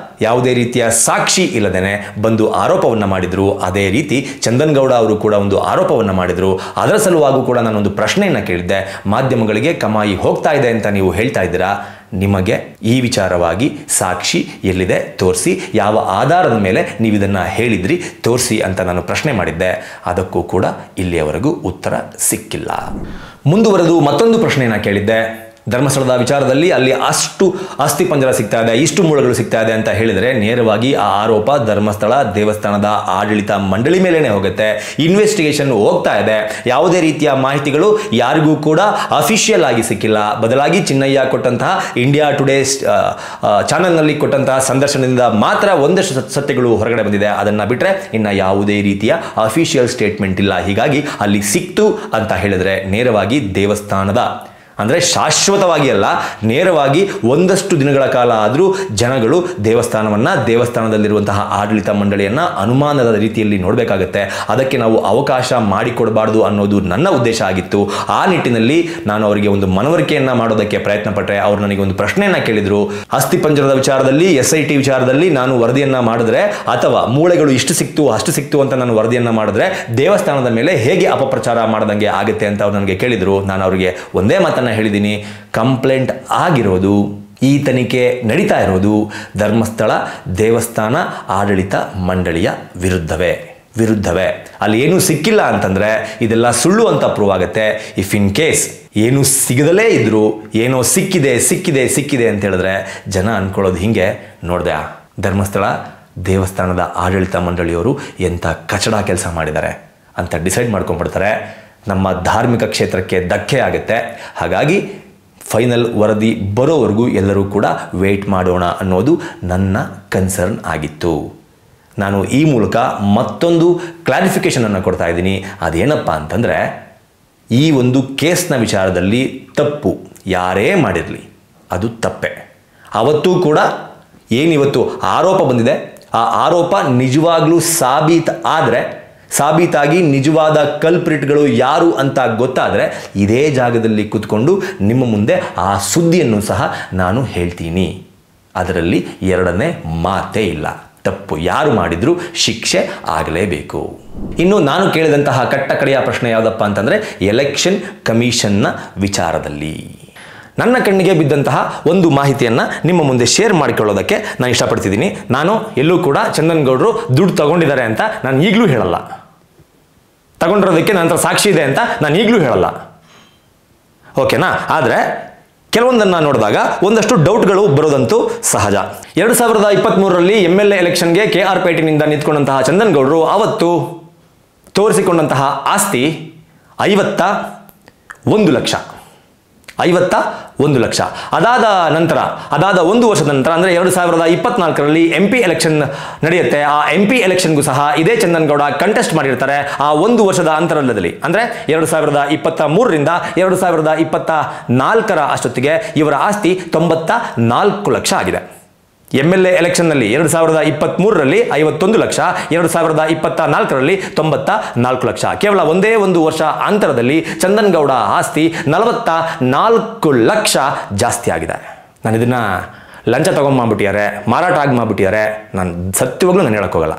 ಯಾವುದೇ ರೀತಿಯ ಸಾಕ್ಷಿ ಇಲ್ಲದೇನೆ ಬಂದು ಆರೋಪವನ್ನು ಮಾಡಿದರು. ಅದೇ ರೀತಿ ಚಂದನ್ ಗೌಡ ಅವರು ಕೂಡ ಒಂದು ಆರೋಪವನ್ನು ಮಾಡಿದರು. ಅದರ ಸಲುವಾಗೂ ಕೂಡ ನಾನೊಂದು ಪ್ರಶ್ನೆಯನ್ನು ಕೇಳಿದ್ದೆ. ಮಾಧ್ಯಮಗಳಿಗೆ ಕಮಾಯಿ ಹೋಗ್ತಾ ಇದೆ ಅಂತ ನೀವು ಹೇಳ್ತಾ ಇದ್ದೀರಾ, ನಿಮಗೆ ಈ ವಿಚಾರವಾಗಿ ಸಾಕ್ಷಿ ಎಲ್ಲಿದೆ ತೋರಿಸಿ, ಯಾವ ಆಧಾರದ ಮೇಲೆ ನೀವು ಇದನ್ನು ಹೇಳಿದ್ರಿ ತೋರಿಸಿ ಅಂತ ನಾನು ಪ್ರಶ್ನೆ ಮಾಡಿದ್ದೆ. ಅದಕ್ಕೂ ಕೂಡ ಇಲ್ಲಿಯವರೆಗೂ ಉತ್ತರ ಸಿಕ್ಕಿಲ್ಲ. ಮುಂದುವರೆದು ಮತ್ತೊಂದು ಪ್ರಶ್ನೆಯನ್ನು ಕೇಳಿದ್ದೆ. ಧರ್ಮಸ್ಥಳದ ವಿಚಾರದಲ್ಲಿ ಅಲ್ಲಿ ಅಷ್ಟು ಅಸ್ಥಿಪಂಜರ ಸಿಗ್ತಾ ಇದೆ, ಇಷ್ಟು ಮೂಳೆಗಳು ಸಿಗ್ತಾ ಇದೆ ಅಂತ ಹೇಳಿದರೆ ನೇರವಾಗಿ ಆ ಆರೋಪ ಧರ್ಮಸ್ಥಳ ದೇವಸ್ಥಾನದ ಆಡಳಿತ ಮಂಡಳಿ ಮೇಲೇನೆ ಹೋಗುತ್ತೆ. ಇನ್ವೆಸ್ಟಿಗೇಷನ್ ಹೋಗ್ತಾ ಇದೆ. ಯಾವುದೇ ರೀತಿಯ ಮಾಹಿತಿಗಳು ಯಾರಿಗೂ ಕೂಡ ಅಫಿಷಿಯಲ್ ಆಗಿ ಸಿಕ್ಕಿಲ್ಲ. ಬದಲಾಗಿ ಚಿನ್ನಯ್ಯ ಕೊಟ್ಟಂತಹ ಇಂಡಿಯಾ ಟುಡೇ ಚಾನಲ್ನಲ್ಲಿ ಕೊಟ್ಟಂತಹ ಸಂದರ್ಶನದಿಂದ ಮಾತ್ರ ಒಂದಷ್ಟು ಸತ್ಯಗಳು ಹೊರಗಡೆ ಬಂದಿದೆ. ಅದನ್ನು ಬಿಟ್ಟರೆ ಇನ್ನು ಯಾವುದೇ ರೀತಿಯ ಅಫಿಷಿಯಲ್ ಸ್ಟೇಟ್ಮೆಂಟ್ ಇಲ್ಲ. ಹೀಗಾಗಿ ಅಲ್ಲಿ ಸಿಕ್ತು ಅಂತ ಹೇಳಿದ್ರೆ ನೇರವಾಗಿ ದೇವಸ್ಥಾನದ ಅಂದರೆ ಶಾಶ್ವತವಾಗಿ ಅಲ್ಲ, ನೇರವಾಗಿ ಒಂದಷ್ಟು ದಿನಗಳ ಕಾಲ ಆದರೂ ಜನಗಳು ದೇವಸ್ಥಾನದಲ್ಲಿರುವಂತಹ ಆಡಳಿತ ಮಂಡಳಿಯನ್ನು ಅನುಮಾನದ ರೀತಿಯಲ್ಲಿ ನೋಡಬೇಕಾಗತ್ತೆ. ಅದಕ್ಕೆ ನಾವು ಅವಕಾಶ ಮಾಡಿಕೊಡಬಾರ್ದು ಅನ್ನೋದು ನನ್ನ ಉದ್ದೇಶ ಆಗಿತ್ತು. ಆ ನಿಟ್ಟಿನಲ್ಲಿ ನಾನು ಅವರಿಗೆ ಒಂದು ಮನವರಿಕೆಯನ್ನು ಮಾಡೋದಕ್ಕೆ ಪ್ರಯತ್ನ ಪಟ್ಟರೆ ಅವರು ನನಗೆ ಒಂದು ಪ್ರಶ್ನೆಯನ್ನು ಕೇಳಿದರು. ಅಸ್ಥಿಪಂಜರದ ವಿಚಾರದಲ್ಲಿ, SIT ವಿಚಾರದಲ್ಲಿ ನಾನು ವರದಿಯನ್ನು ಮಾಡಿದ್ರೆ ಅಥವಾ ಮೂಳೆಗಳು ಇಷ್ಟು ಸಿಕ್ತು ಅಷ್ಟು ಸಿಕ್ತು ಅಂತ ನಾನು ವರದಿಯನ್ನು ಮಾಡಿದ್ರೆ ದೇವಸ್ಥಾನದ ಮೇಲೆ ಹೇಗೆ ಅಪಪ್ರಚಾರ ಮಾಡ್ದಂಗೆ ಆಗುತ್ತೆ ಅಂತ ಅವ್ರು ನನಗೆ ಕೇಳಿದರು. ನಾನು ಅವರಿಗೆ ಒಂದೇ ಮಾತನ್ನು ಹೇಳಿದ್ದೀನಿ, ಕಂಪ್ಲೇಂಟ್ ಆಗಿರೋದು, ಈ ತನಿಖೆ ನಡೀತಾ ಇರೋದು ಧರ್ಮಸ್ಥಳ ದೇವಸ್ಥಾನ ಆಡಳಿತ ಮಂಡಳಿಯ ವಿರುದ್ಧವೇ. ಅಲ್ಲಿ ಏನೂ ಸಿಕ್ಕಿಲ್ಲ ಅಂತಂದರೆ ಇದೆಲ್ಲ ಸುಳ್ಳು ಅಂತ ಪ್ರೂವ್ ಆಗುತ್ತೆ. ಇಫ್ ಇನ್ ಕೇಸ್ ಏನು ಸಿಗದಲೇ ಇದ್ದರೂ ಏನೋ ಸಿಕ್ಕಿದೆ ಅಂತ ಹೇಳಿದ್ರೆ ಜನ ಅನ್ಕೊಳ್ಳೋದು ಹಿಂಗೆ, ನೋಡ್ದೆ ಧರ್ಮಸ್ಥಳ ದೇವಸ್ಥಾನದ ಆಡಳಿತ ಮಂಡಳಿಯವರು ಎಂಥ ಕಚಡ ಕೆಲಸ ಮಾಡಿದ್ದಾರೆ ಅಂತ ಡಿಸೈಡ್ ಮಾಡ್ಕೊಂಡ್ಬಿಡ್ತಾರೆ. ನಮ್ಮ ಧಾರ್ಮಿಕ ಕ್ಷೇತ್ರಕ್ಕೆ ಧಕ್ಕೆ ಆಗುತ್ತೆ. ಹಾಗಾಗಿ ಫೈನಲ್ ವರದಿ ಬರೋವರೆಗೂ ಎಲ್ಲರೂ ಕೂಡ ವೇಟ್ ಮಾಡೋಣ ಅನ್ನೋದು ನನ್ನ ಕನ್ಸರ್ನ್ ಆಗಿತ್ತು. ನಾನು ಈ ಮೂಲಕ ಮತ್ತೊಂದು ಕ್ಲಾರಿಫಿಕೇಷನನ್ನು ಕೊಡ್ತಾ ಇದ್ದೀನಿ. ಅದೇನಪ್ಪ ಅಂತಂದರೆ, ಈ ಒಂದು ಕೇಸ್ನ ವಿಚಾರದಲ್ಲಿ ತಪ್ಪು ಯಾರೇ ಮಾಡಿರಲಿ ಅದು ತಪ್ಪೆ. ಅವತ್ತೂ ಕೂಡ ಏನಿವತ್ತು ಆರೋಪ ಬಂದಿದೆ, ಆ ಆರೋಪ ನಿಜವಾಗ್ಲೂ ಸಾಬೀತಾಗಿ ನಿಜವಾದ ಕಲ್ಪ್ರಿಟ್ಗಳು ಯಾರು ಅಂತ ಗೊತ್ತಾದರೆ ಇದೇ ಜಾಗದಲ್ಲಿ ಕೂತ್ಕೊಂಡು ನಿಮ್ಮ ಮುಂದೆ ಆ ಸುದ್ದಿಯನ್ನು ಸಹ ನಾನು ಹೇಳ್ತೀನಿ. ಅದರಲ್ಲಿ ಎರಡನೇ ಮಾತೇ ಇಲ್ಲ. ತಪ್ಪು ಯಾರು ಮಾಡಿದರೂ ಶಿಕ್ಷೆ ಆಗಲೇಬೇಕು. ಇನ್ನು ನಾನು ಕೇಳಿದಂತಹ ಕಟ್ಟಕಡೆಯ ಪ್ರಶ್ನೆ ಯಾವುದಪ್ಪ ಅಂತಂದರೆ, ಎಲೆಕ್ಷನ್ ಕಮಿಷನ್ನ ವಿಚಾರದಲ್ಲಿ ನನ್ನ ಕಣ್ಣಿಗೆ ಬಿದ್ದಂತಹ ಒಂದು ಮಾಹಿತಿಯನ್ನು ನಿಮ್ಮ ಮುಂದೆ ಶೇರ್ ಮಾಡಿಕೊಳ್ಳೋದಕ್ಕೆ ನಾನು ಇಷ್ಟಪಡ್ತಿದ್ದೀನಿ. ನಾನು ಎಲ್ಲೂ ಕೂಡ ಚಂದನ್ ಗೌಡರು ದುಡ್ಡು ತಗೊಂಡಿದ್ದಾರೆ ಅಂತ ನಾನು ಈಗಲೂ ಹೇಳಲ್ಲ, ತಗೊಂಡಿರೋದಕ್ಕೆ ನಂತರ ಸಾಕ್ಷಿ ಇದೆ ಅಂತ ನಾನು ಈಗಲೂ ಹೇಳಲ್ಲ, ಓಕೆನಾ? ಆದರೆ ಕೆಲವೊಂದನ್ನು ನೋಡಿದಾಗ ಒಂದಷ್ಟು ಡೌಟ್ಗಳು ಬರೋದಂತೂ ಸಹಜ. 2023ರಲ್ಲಿ MLA ಎಲೆಕ್ಷನ್ಗೆ KR ಪೇಟೆನಿಂದ ನಿಂತ್ಕೊಂಡಂತಹ ಚಂದನ್ ಗೌಡರು ಅವತ್ತು ತೋರಿಸಿಕೊಂಡಂತಹ ಆಸ್ತಿ 51 ಲಕ್ಷ. ಅದಾದ ಒಂದು ವರ್ಷದ ನಂತರ ಅಂದರೆ 2024ರಲ್ಲಿ MP ಎಲೆಕ್ಷನ್ ನಡೆಯುತ್ತೆ. ಆ MP ಎಲೆಕ್ಷನ್ಗೂ ಸಹ ಇದೇ ಚಂದನ್ ಗೌಡ ಕಂಟೆಸ್ಟ್ ಮಾಡಿರ್ತಾರೆ. ಆ ಒಂದು ವರ್ಷದ ಅಂತರದಲ್ಲಿ ಅಂದರೆ 2023ರಿಂದ 2024 ಅಷ್ಟೊತ್ತಿಗೆ ಇವರ ಆಸ್ತಿ 94 ಲಕ್ಷ ಆಗಿದೆ. MLA ಎಲೆಕ್ಷನ್ನಲ್ಲಿ 2023ರಲ್ಲಿ 51 ಲಕ್ಷ, 2024ರಲ್ಲಿ 94 ಲಕ್ಷ. ಕೇವಲ ಒಂದೇ ಒಂದು ವರ್ಷ ಅಂತರದಲ್ಲಿ ಚಂದನ್ ಗೌಡ ಆಸ್ತಿ 44 ಲಕ್ಷ ಜಾಸ್ತಿ ಆಗಿದೆ. ನಾನು ಇದನ್ನು ಲಂಚ ತೊಗೊಂಡ್ಬಿಟ್ಟಿದ್ದಾರೆ, ಮಾರಾಟ ಆಗಿಬಿಟ್ಟಿದ್ದಾರೆ, ನಾನು ಸತ್ಯವಾಗ್ಲೂ ನಾನು ಹೇಳೋಕ್ಕೋಗಲ್ಲ.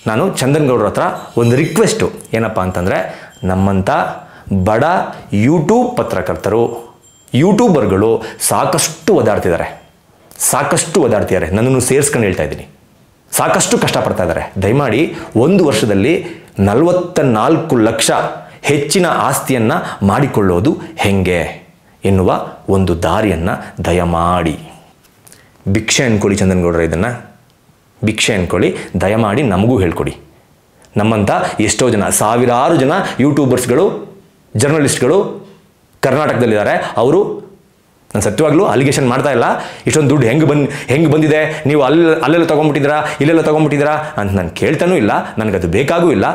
ನಾನು ಚಂದನ್ ಗೌಡ್ರ ಹತ್ರ ಒಂದು ರಿಕ್ವೆಸ್ಟು ಏನಪ್ಪ ಅಂತಂದರೆ, ನಮ್ಮಂಥ ಬಡ ಯೂಟ್ಯೂಬ್ ಪತ್ರಕರ್ತರು, ಯೂಟ್ಯೂಬರ್ಗಳು ಸಾಕಷ್ಟು ಓದಾಡ್ತಿದ್ದಾರೆ, ನನ್ನನ್ನು ಸೇರಿಸ್ಕೊಂಡು ಹೇಳ್ತಾ ಇದ್ದೀನಿ, ಸಾಕಷ್ಟು ಕಷ್ಟಪಡ್ತಾ ಇದ್ದಾರೆ. ದಯಮಾಡಿ ಒಂದು ವರ್ಷದಲ್ಲಿ 44 ಲಕ್ಷ ಹೆಚ್ಚಿನ ಆಸ್ತಿಯನ್ನು ಮಾಡಿಕೊಳ್ಳೋದು ಹೆಂಗೆ ಎನ್ನುವ ಒಂದು ದಾರಿಯನ್ನು ದಯಮಾಡಿ ಭಿಕ್ಷೆ ಅನ್ಕೊಳ್ಳಿ. ಚಂದನ್ ಗೌಡ್ರ ಇದನ್ನು ಭಿಕ್ಷೆ ಅನ್ಕೊಳ್ಳಿ, ದಯಮಾಡಿ ನಮಗೂ ಹೇಳ್ಕೊಡಿ. ನಮ್ಮಂಥ ಎಷ್ಟೋ ಜನ, ಸಾವಿರಾರು ಜನ ಯೂಟ್ಯೂಬರ್ಸ್ಗಳು, ಜರ್ನಲಿಸ್ಟ್ಗಳು ಕರ್ನಾಟಕದಲ್ಲಿದ್ದಾರೆ. ಅವರು, ನಾನು ಸತ್ಯವಾಗ್ಲೂ ಅಲಿಗೇಷನ್ ಮಾಡ್ತಾ ಇಲ್ಲ, ಇಷ್ಟೊಂದು ದುಡ್ಡು ಹೆಂಗೆ ಬಂದಿದೆ, ನೀವು ಅಲ್ಲೆಲ್ಲ ತೊಗೊಂಡ್ಬಿಟ್ಟಿದ್ದೀರಾ, ಇಲ್ಲೆಲ್ಲ ತೊಗೊಂಡ್ಬಿಟ್ಟಿದ್ದೀರಾ ಅಂತ ನಾನು ಕೇಳ್ತಾನೂ ಇಲ್ಲ, ನನಗದು ಬೇಕಾಗೂ ಇಲ್ಲ.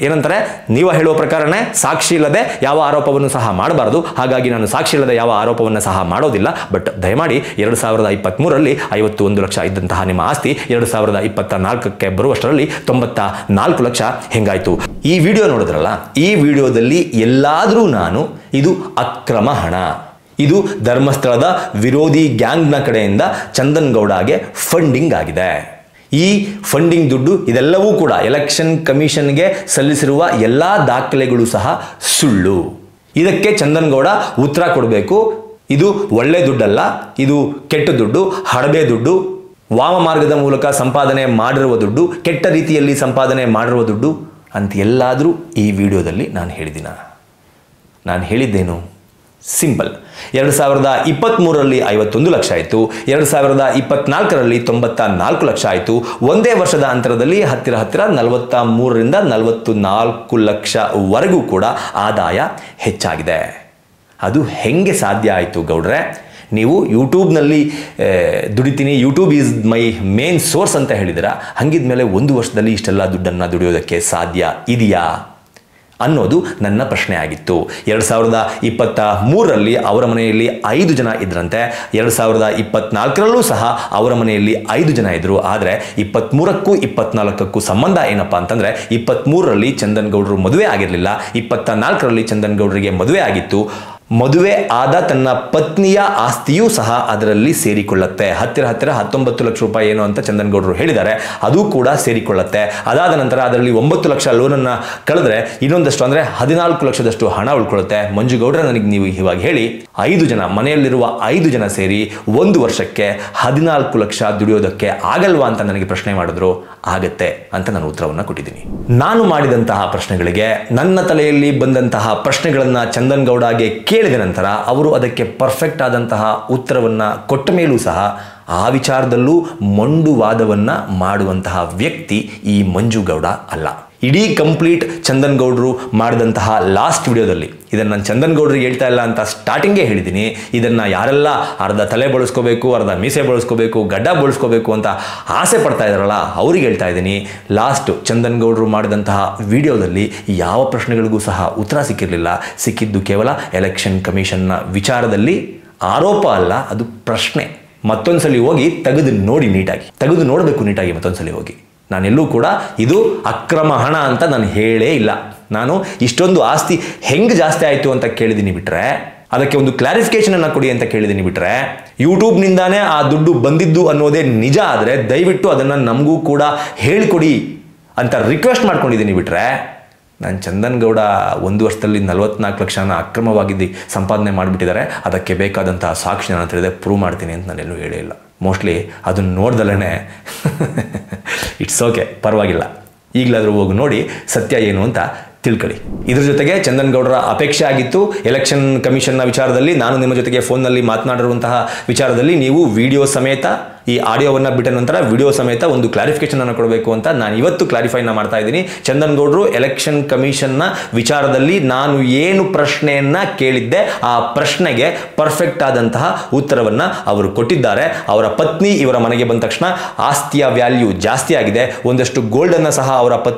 ಏನಂತಾರೆ, ನೀವು ಹೇಳುವ ಪ್ರಕಾರನೇ ಸಾಕ್ಷಿ ಇಲ್ಲದೆ ಯಾವ ಆರೋಪವನ್ನು ಸಹ ಮಾಡಬಾರ್ದು. ಹಾಗಾಗಿ ನಾನು ಸಾಕ್ಷಿ ಇಲ್ಲದೆ ಯಾವ ಆರೋಪವನ್ನು ಸಹ ಮಾಡೋದಿಲ್ಲ. ಬಟ್ ದಯಮಾಡಿ 2023ರಲ್ಲಿ 51 ಲಕ್ಷ ಇದ್ದಂತಹ ನಿಮ್ಮ ಆಸ್ತಿ 2024ಕ್ಕೆ ಬರುವಷ್ಟರಲ್ಲಿ 94 ಲಕ್ಷ ಹೆಂಗಾಯಿತು? ಈ ವಿಡಿಯೋ ನೋಡಿದ್ರಲ್ಲ, ಈ ವಿಡಿಯೋದಲ್ಲಿ ಎಲ್ಲಾದರೂ ನಾನು ಇದು ಅಕ್ರಮ ಹಣ, ಇದು ಧರ್ಮಸ್ಥಳದ ವಿರೋಧಿ ಗ್ಯಾಂಗ್ನ ಕಡೆಯಿಂದ ಚಂದನ್ ಗೌಡಗೆ ಫಂಡಿಂಗ್ ಆಗಿದೆ, ಈ ಫಂಡಿಂಗ್ ದುಡ್ಡು ಇದೆಲ್ಲವೂ ಕೂಡ ಎಲೆಕ್ಷನ್ ಕಮಿಷನ್ಗೆ ಸಲ್ಲಿಸಿರುವ ಎಲ್ಲ ದಾಖಲೆಗಳು ಸಹ ಸುಳ್ಳು, ಇದಕ್ಕೆ ಚಂದನ್ ಗೌಡ ಉತ್ತರ ಕೊಡಬೇಕು. ಇದು ಒಳ್ಳೆ ದುಡ್ಡಲ್ಲ, ಇದು ಕೆಟ್ಟ ದುಡ್ಡು, ಹಡಬೆ ದುಡ್ಡು, ವಾಮ ಮಾರ್ಗದ ಮೂಲಕ ಸಂಪಾದನೆ ಮಾಡಿರುವ ದುಡ್ಡು, ಕೆಟ್ಟ ರೀತಿಯಲ್ಲಿ ಸಂಪಾದನೆ ಮಾಡಿರುವ ದುಡ್ಡು ಅಂತ ಎಲ್ಲಾದರೂ ಈ ವಿಡಿಯೋದಲ್ಲಿ ನಾನು ಹೇಳಿದ್ದೇನು? ಸಿಂಪಲ್. 2023ರಲ್ಲಿ 51 ಲಕ್ಷ ಆಯಿತು, 2024ರಲ್ಲಿ 94 ಲಕ್ಷ ಆಯಿತು. ಒಂದೇ ವರ್ಷದ ಅಂತರದಲ್ಲಿ ಹತ್ತಿರ 43ರಿಂದ 44 ಲಕ್ಷವರೆಗೂ ಕೂಡ ಆದಾಯ ಹೆಚ್ಚಾಗಿದೆ. ಅದು ಹೆಂಗೆ ಸಾಧ್ಯ ಆಯಿತು ಗೌಡ್ರೆ? ನೀವು ಯೂಟ್ಯೂಬ್ನಲ್ಲಿ ದುಡಿತೀನಿ, YouTube is my main source ಅಂತ ಹೇಳಿದಿರ. ಹಂಗಿದ್ಮೇಲೆ ಒಂದು ವರ್ಷದಲ್ಲಿ ಇಷ್ಟೆಲ್ಲ ದುಡ್ಡನ್ನು ದುಡಿಯೋದಕ್ಕೆ ಸಾಧ್ಯ ಇದೆಯಾ? ಅನ್ನೋದು ನನ್ನ ಪ್ರಶ್ನೆ ಆಗಿತ್ತು. 2023ರಲ್ಲಿ ಅವರ ಮನೆಯಲ್ಲಿ 5 ಜನ ಇದ್ರಂತೆ. 2024ರಲ್ಲೂ ಸಹ ಅವರ ಮನೆಯಲ್ಲಿ 5 ಜನ ಇದ್ರು. ಆದರೆ 23ಕ್ಕೂ 24ಕ್ಕೂ ಸಂಬಂಧ ಏನಪ್ಪಾ ಅಂತಂದ್ರೆ 23ರಲ್ಲಿ ಚಂದನ್ ಗೌಡರು ಮದುವೆ ಆಗಿರಲಿಲ್ಲ, 24ರಲ್ಲಿ ಚಂದನ್ ಗೌಡರಿಗೆ ಮದುವೆ ಆಗಿತ್ತು. ಮದುವೆ ಆದ ತನ್ನ ಪತ್ನಿಯ ಆಸ್ತಿಯೂ ಸಹ ಅದರಲ್ಲಿ ಸೇರಿಕೊಳ್ಳುತ್ತೆ. ಹತ್ತಿರ 19 ಲಕ್ಷ ರೂಪಾಯಿ ಏನು ಅಂತ ಚಂದನ್ ಗೌಡರು ಹೇಳಿದ್ದಾರೆ, ಅದು ಕೂಡ ಸೇರಿಕೊಳ್ಳುತ್ತೆ. ಅದಾದ ನಂತರ ಅದರಲ್ಲಿ 9 ಲಕ್ಷ ಲೋನನ್ನು ಕಳೆದ್ರೆ ಇನ್ನೊಂದಷ್ಟು ಅಂದರೆ 14 ಲಕ್ಷದಷ್ಟು ಹಣ ಉಳ್ಕೊಳ್ಳುತ್ತೆ. ಮಂಜು ಗೌಡ್ರೆ, ನನಗೆ ನೀವು ಇವಾಗ ಹೇಳಿ, 5 ಜನ ಮನೆಯಲ್ಲಿರುವ 5 ಜನ ಸೇರಿ 1 ವರ್ಷಕ್ಕೆ 14 ಲಕ್ಷ ದುಡಿಯೋದಕ್ಕೆ ಆಗಲ್ವಾ ಅಂತ ನನಗೆ ಪ್ರಶ್ನೆ ಮಾಡಿದ್ರು. ಆಗತ್ತೆ ಅಂತ ನಾನು ಉತ್ತರವನ್ನು ಕೊಟ್ಟಿದ್ದೀನಿ. ನಾನು ಮಾಡಿದಂತಹ ಪ್ರಶ್ನೆಗಳಿಗೆ, ನನ್ನ ತಲೆಯಲ್ಲಿ ಬಂದಂತಹ ಪ್ರಶ್ನೆಗಳನ್ನು ಚಂದನ್ ಗೌಡಗೆ ಕೇಳಿದ ನಂತರ ಅವರು ಅದಕ್ಕೆ ಪರ್ಫೆಕ್ಟ್ ಆದಂತಹ ಉತ್ತರವನ್ನು ಕೊಟ್ಟ ಮೇಲೂ ಸಹ ಆ ವಿಚಾರದಲ್ಲೂ ಮೊಂಡು ವಾದವನ್ನು ಮಾಡುವಂತಹ ವ್ಯಕ್ತಿ ಈ ಮಂಜು ಗೌಡ ಅಲ್ಲ. ಇಡೀ ಕಂಪ್ಲೀಟ್ ಚಂದನ್ ಗೌಡರು ಮಾಡಿದಂತಹ ಲಾಸ್ಟ್ ವಿಡಿಯೋದಲ್ಲಿ, ಇದನ್ನು ನಾನು ಚಂದನ್ ಗೌಡರಿಗೆ ಹೇಳ್ತಾ ಇಲ್ಲ ಅಂತ ಸ್ಟಾರ್ಟಿಂಗೇ ಹೇಳಿದ್ದೀನಿ, ಇದನ್ನು ಯಾರೆಲ್ಲ ಅರ್ಧ ತಲೆ ಬಳಸ್ಕೋಬೇಕು, ಅರ್ಧ ಮೀಸೆ ಬಳಸ್ಕೋಬೇಕು, ಗಡ್ಡ ಬಳಸ್ಕೋಬೇಕು ಅಂತ ಆಸೆ ಪಡ್ತಾ ಇದ್ದಾರಲ್ಲ ಅವ್ರಿಗೆ ಹೇಳ್ತಾ ಇದ್ದೀನಿ. ಲಾಸ್ಟ್ ಚಂದನ್ ಗೌಡರು ಮಾಡಿದಂತಹ ವಿಡಿಯೋದಲ್ಲಿ ಯಾವ ಪ್ರಶ್ನೆಗಳಿಗೂ ಸಹ ಉತ್ತರ ಸಿಕ್ಕಿರಲಿಲ್ಲ. ಸಿಕ್ಕಿದ್ದು ಕೇವಲ ಎಲೆಕ್ಷನ್ ಕಮಿಷನ್ನ ವಿಚಾರದಲ್ಲಿ. ಆರೋಪ ಅಲ್ಲ, ಅದು ಪ್ರಶ್ನೆ. ಮತ್ತೊಂದ್ಸಲಿ ಹೋಗಿ ತೆಗೆದು ನೋಡಿ, ನೀಟಾಗಿ ತೆಗೆದು ನೋಡಬೇಕು ನೀಟಾಗಿ ಮತ್ತೊಂದ್ಸಲಿ ಹೋಗಿ. ನಾನೆಲ್ಲೂ ಕೂಡ ಇದು ಅಕ್ರಮ ಹಣ ಅಂತ ನಾನು ಹೇಳೇ ಇಲ್ಲ. ನಾನು ಇಷ್ಟೊಂದು ಆಸ್ತಿ ಹೆಂಗೆ ಜಾಸ್ತಿ ಆಯಿತು ಅಂತ ಕೇಳಿದ್ದೀನಿ ಬಿಟ್ರೆ, ಅದಕ್ಕೆ ಒಂದು ಕ್ಲಾರಿಫಿಕೇಶನ್ ಅನ್ನು ಕೊಡಿ ಅಂತ ಕೇಳಿದ್ದೀನಿ ಬಿಟ್ರೆ, ಯೂಟ್ಯೂಬ್ನಿಂದಾನೇ ಆ ದುಡ್ಡು ಬಂದಿದ್ದು ಅನ್ನೋದೇ ನಿಜ ಆದರೆ ದಯವಿಟ್ಟು ಅದನ್ನು ನಮಗೂ ಕೂಡ ಹೇಳ್ಕೊಡಿ ಅಂತ ರಿಕ್ವೆಸ್ಟ್ ಮಾಡ್ಕೊಂಡಿದ್ದೀನಿ ಬಿಟ್ರೆ, ನಾನು ಚಂದನ್ ಗೌಡ 1 ವರ್ಷದಲ್ಲಿ 44 ಲಕ್ಷನ ಅಕ್ರಮವಾಗಿದ್ದು ಸಂಪಾದನೆ ಮಾಡಿಬಿಟ್ಟಿದ್ದಾರೆ, ಅದಕ್ಕೆ ಬೇಕಾದಂತಹ ಸಾಕ್ಷಿ ನಾನು ತಿಳಿದೆ ಪ್ರೂವ್ ಮಾಡ್ತೀನಿ ಅಂತ ನಾನೆಲ್ಲೂ ಹೇಳೇ ಇಲ್ಲ. ಮೋಸ್ಟ್ಲಿ ಅದನ್ನು ನೋಡ್ದಲೇ ಇಟ್ಸ್ ಓಕೆ, ಪರವಾಗಿಲ್ಲ, ಈಗಲಾದರೂ ಹೋಗಿ ನೋಡಿ ಸತ್ಯ ಏನು ಅಂತ ತಿಳ್ಕೊಳ್ಳಿ. ಇದ್ರ ಜೊತೆಗೆ ಚಂದನ್ ಗೌಡರ ಅಪೇಕ್ಷೆ ಆಗಿತ್ತು ಎಲೆಕ್ಷನ್ ಕಮಿಷನ್ನ ವಿಚಾರದಲ್ಲಿ ನಾನು ನಿಮ್ಮ ಜೊತೆಗೆ ಫೋನ್ನಲ್ಲಿ ಮಾತನಾಡಿರುವಂತಹ ವಿಚಾರದಲ್ಲಿ ನೀವು ವಿಡಿಯೋ ಸಮೇತ, ಈ ಆಡಿಯೋವನ್ನು ಬಿಟ್ಟ ನಂತರ ವಿಡಿಯೋ ಸಮೇತ ಒಂದು ಕ್ಲಾರಿಫಿಕೇಶನ್ ಅನ್ನು ಕೊಡಬೇಕು ಅಂತ ನಾನು ಇವತ್ತು ಕ್ಲಾರಿಫೈನ ಮಾಡ್ತಾ ಇದ್ದೀನಿ. ಚಂದನ್ ಗೌಡರು ಎಲೆಕ್ಷನ್ ಕಮಿಷನ್ನ ವಿಚಾರದಲ್ಲಿ ನಾನು ಏನು ಪ್ರಶ್ನೆಯನ್ನ ಕೇಳಿದ್ದೆ ಆ ಪ್ರಶ್ನೆಗೆ ಪರ್ಫೆಕ್ಟ್ ಆದಂತಹ ಉತ್ತರವನ್ನು ಅವರು ಕೊಟ್ಟಿದ್ದಾರೆ. ಅವರ ಪತ್ನಿ ಇವರ ಮನೆಗೆ ಬಂದ ತಕ್ಷಣ ಆಸ್ತಿಯ ವ್ಯಾಲ್ಯೂ ಜಾಸ್ತಿ ಆಗಿದೆ. ಒಂದಷ್ಟು ಗೋಲ್ಡನ್ನು ಸಹ